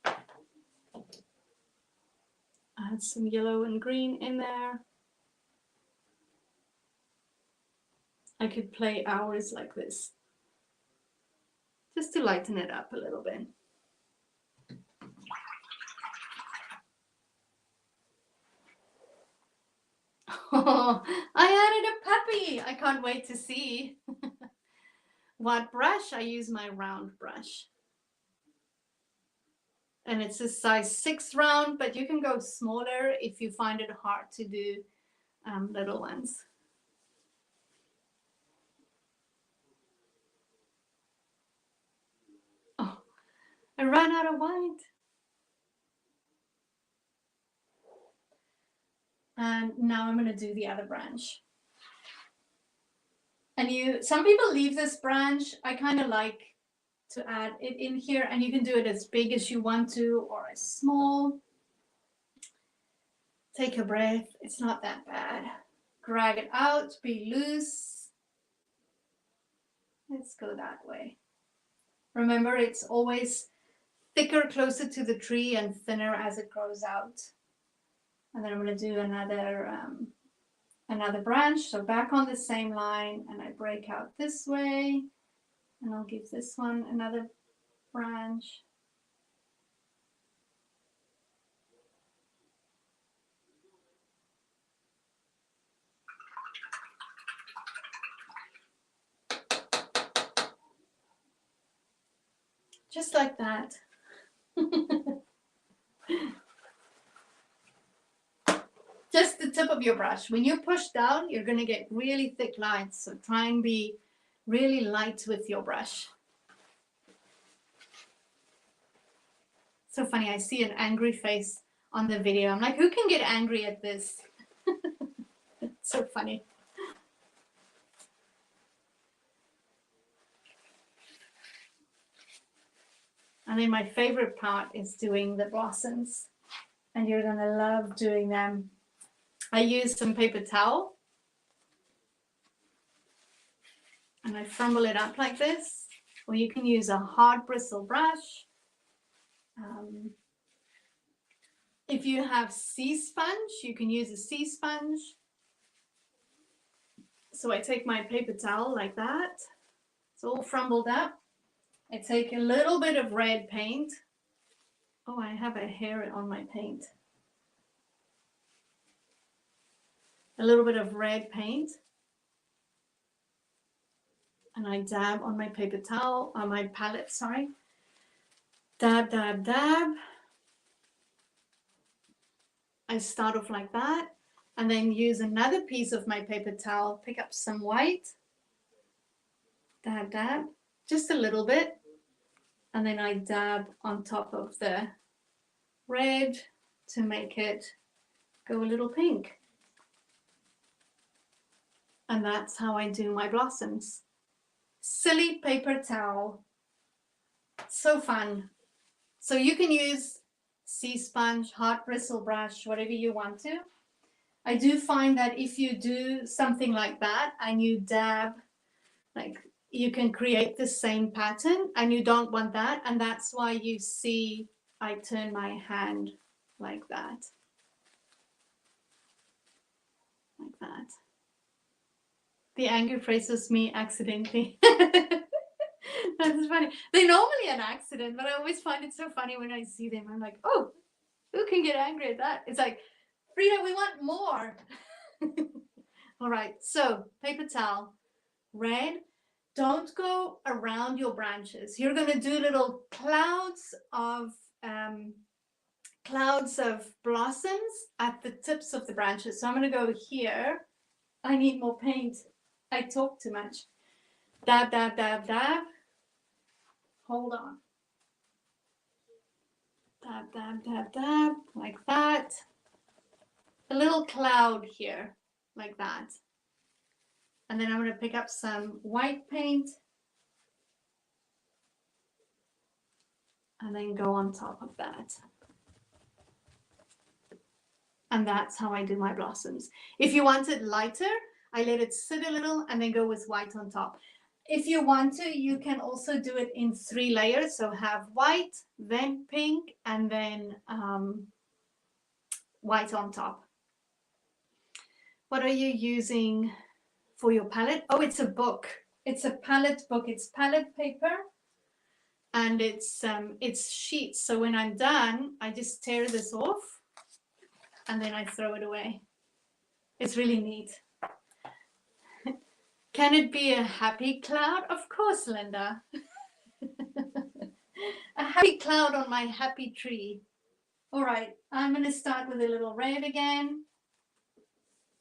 Add some yellow and green in there. I could play hours like this, just to lighten it up a little bit. Oh, I added a puppy. I can't wait to see. What brush? I use my round brush. And it's a size 6 round, but you can go smaller if you find it hard to do little ones. Oh, I ran out of white. And now I'm going to do the other branch. And some people leave this branch. I kind of like to add it in here, and you can do it as big as you want to or as small. Take a breath. It's not that bad. Drag it out, be loose. Let's go that way. Remember, it's always thicker closer to the tree and thinner as it grows out. And then I'm going to do another branch. So back on the same line, and I break out this way, and I'll give this one another branch. just like that. Just the tip of your brush. When you push down, you're going to get really thick lines. So try and be really light with your brush. So funny, I see an angry face on the video. I'm like, who can get angry at this? It's so funny. And then my favorite part is doing the blossoms. And you're going to love doing them. I use some paper towel. And I frumble it up like this. Or you can use a hard bristle brush. If you have sea sponge, you can use a sea sponge. So I take my paper towel like that. It's all frumbled up. I take a little bit of red paint. Oh, I have a hair on my paint. A little bit of red paint. And I dab on my paper towel, on my palette, sorry. Dab, dab, dab. I start off like that. And then use another piece of my paper towel, pick up some white. Dab, dab, just a little bit. And then I dab on top of the red to make it go a little pink. And that's how I do my blossoms. Silly paper towel. So fun. So you can use sea sponge, hard bristle brush, whatever you want to. I do find that if you do something like that and you dab, like you can create the same pattern, and you don't want that. And that's why you see I turn my hand like that. Like that. The angry face was me accidentally. That's funny. They're normally an accident, but I always find it so funny when I see them. I'm like, oh, who can get angry at that? It's like, Frida, we want more. All right, so paper towel, red. Don't go around your branches. You're going to do little clouds of blossoms at the tips of the branches. So I'm going to go here. I need more paint. I talk too much. Dab, dab, dab, dab. Hold on. Dab, dab, dab, dab, like that. A little cloud here, like that. And then I'm going to pick up some white paint and then go on top of that. And that's how I do my blossoms. If you want it lighter, I let it sit a little and then go with white on top. If you want to, you can also do it in 3 layers. So have white, then pink, and then white on top. What are you using for your palette? Oh, it's a book. It's a palette book. It's palette paper, and it's sheets. So when I'm done, I just tear this off, and then I throw it away. It's really neat. Can it be a happy cloud? Of course, Linda. A happy cloud on my happy tree. All right, I'm going to start with a little red again.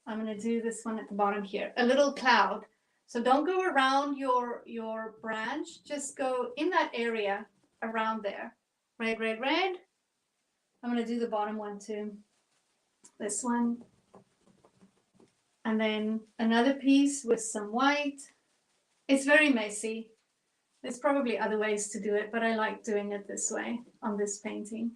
I'm going to do this one at the bottom here, a little cloud. So don't go around your branch, just go in that area around there. Red, red, red. I'm going to do the bottom one too. This one. And then another piece with some white. It's very messy. There's probably other ways to do it, but I like doing it this way on this painting.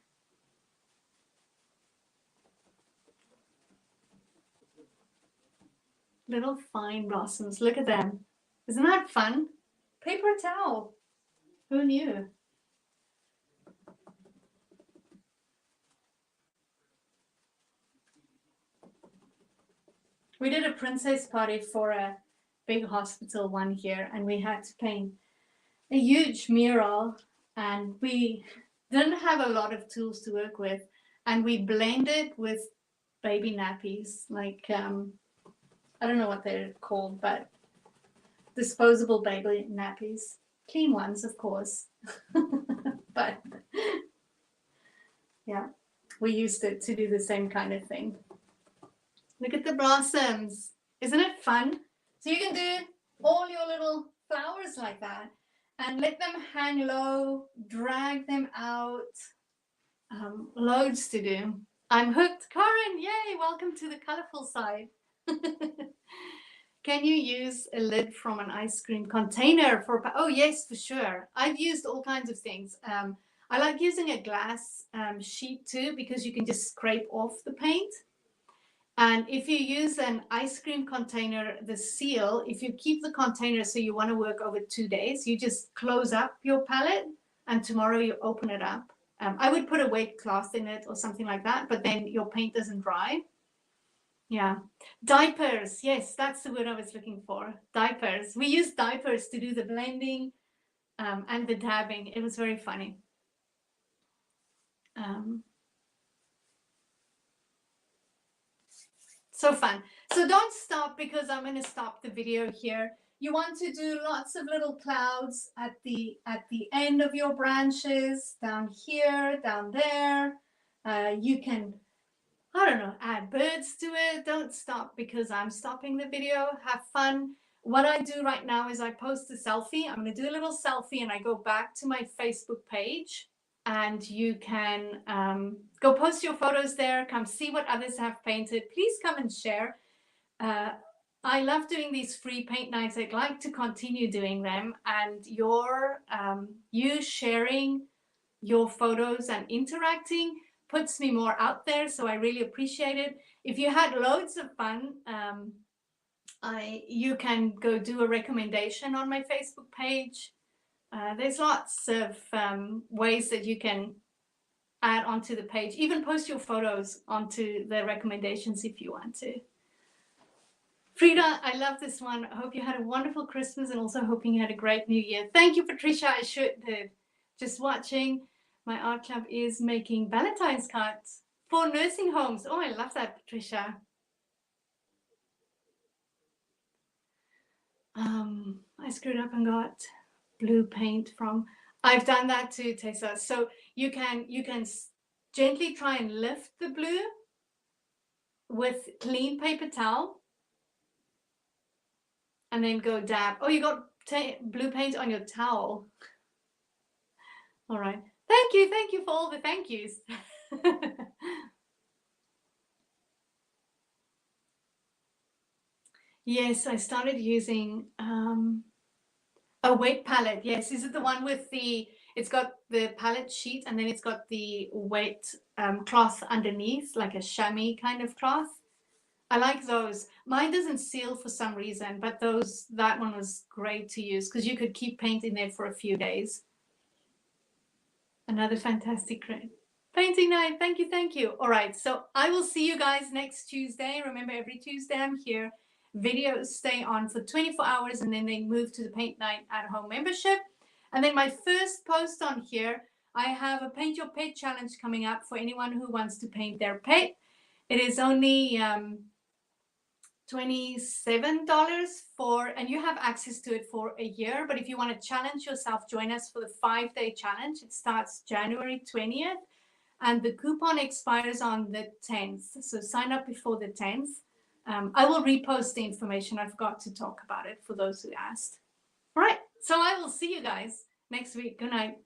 Little fine blossoms. Look at them. Isn't that fun? Paper towel. Who knew? We did a princess party for a big hospital one year, and we had to paint a huge mural, and we didn't have a lot of tools to work with, and we blended with baby nappies, like I don't know what they're called, but disposable baby nappies. Clean ones, of course. But yeah, we used it to do the same kind of thing. Look at the blossoms. Isn't it fun? So you can do all your little flowers like that and let them hang low, drag them out. Loads to do. I'm hooked. Karen, yay, welcome to the colorful side. Can you use a lid from an ice cream container for, oh yes, for sure. I've used all kinds of things. I like using a glass sheet too, because you can just scrape off the paint. And if you use an ice cream container, the seal, if you keep the container so you want to work over 2 days, you just close up your palette and tomorrow you open it up. I would put a wet cloth in it or something like that, but then your paint doesn't dry. Yeah. Diapers. Yes, that's the word I was looking for. Diapers. We used diapers to do the blending and the dabbing. It was very funny. So fun. So don't stop, because I'm going to stop the video here. You want to do lots of little clouds at the end of your branches, down here, down there. You can, I don't know, add birds to it. Don't stop because I'm stopping the video. Have fun. What I do right now is I post a selfie. I'm going to do a little selfie and I go back to my Facebook page, and you can go post your photos there. Come see what others have painted. Please come and share. I love doing these free paint nights. I'd like to continue doing them, and you sharing your photos and interacting puts me more out there, so I really appreciate it. If you had loads of fun, you can go do a recommendation on my Facebook page. There's lots of ways that you can add onto the page. Even post your photos onto the recommendations if you want to. Frida, I love this one. I hope you had a wonderful Christmas and also hoping you had a great New Year. Thank you, Patricia. I sure did. Just watching. My art club is making Valentine's cards for nursing homes. Oh, I love that, Patricia. I screwed up and got blue paint from. I've done that too, Tessa. So you can gently try and lift the blue with clean paper towel, and then go dab. Oh, you got blue paint on your towel. All right. Thank you for all the thank yous. Yes, I started using a wet palette. Yes, is it the one with it's got the palette sheet and then it's got the wet cloth underneath, like a chamois kind of cloth? I like those. Mine doesn't seal for some reason, but that one was great to use because you could keep paint in there for a few days. Another fantastic painting night. Thank you. All right, so I will see you guys next Tuesday. Remember, every Tuesday I'm here. Videos stay on for 24 hours and then they move to the Paint Night at Home membership. And then my first post on here, I have a Paint Your Pet challenge coming up for anyone who wants to paint their pet. It is only $27 and you have access to it for a year. But if you want to challenge yourself, join us for the 5-day challenge. It starts January 20th and the coupon expires on the 10th. So sign up before the 10th. I will repost the information. I forgot to talk about it for those who asked. All right, so I will see you guys next week. Good night.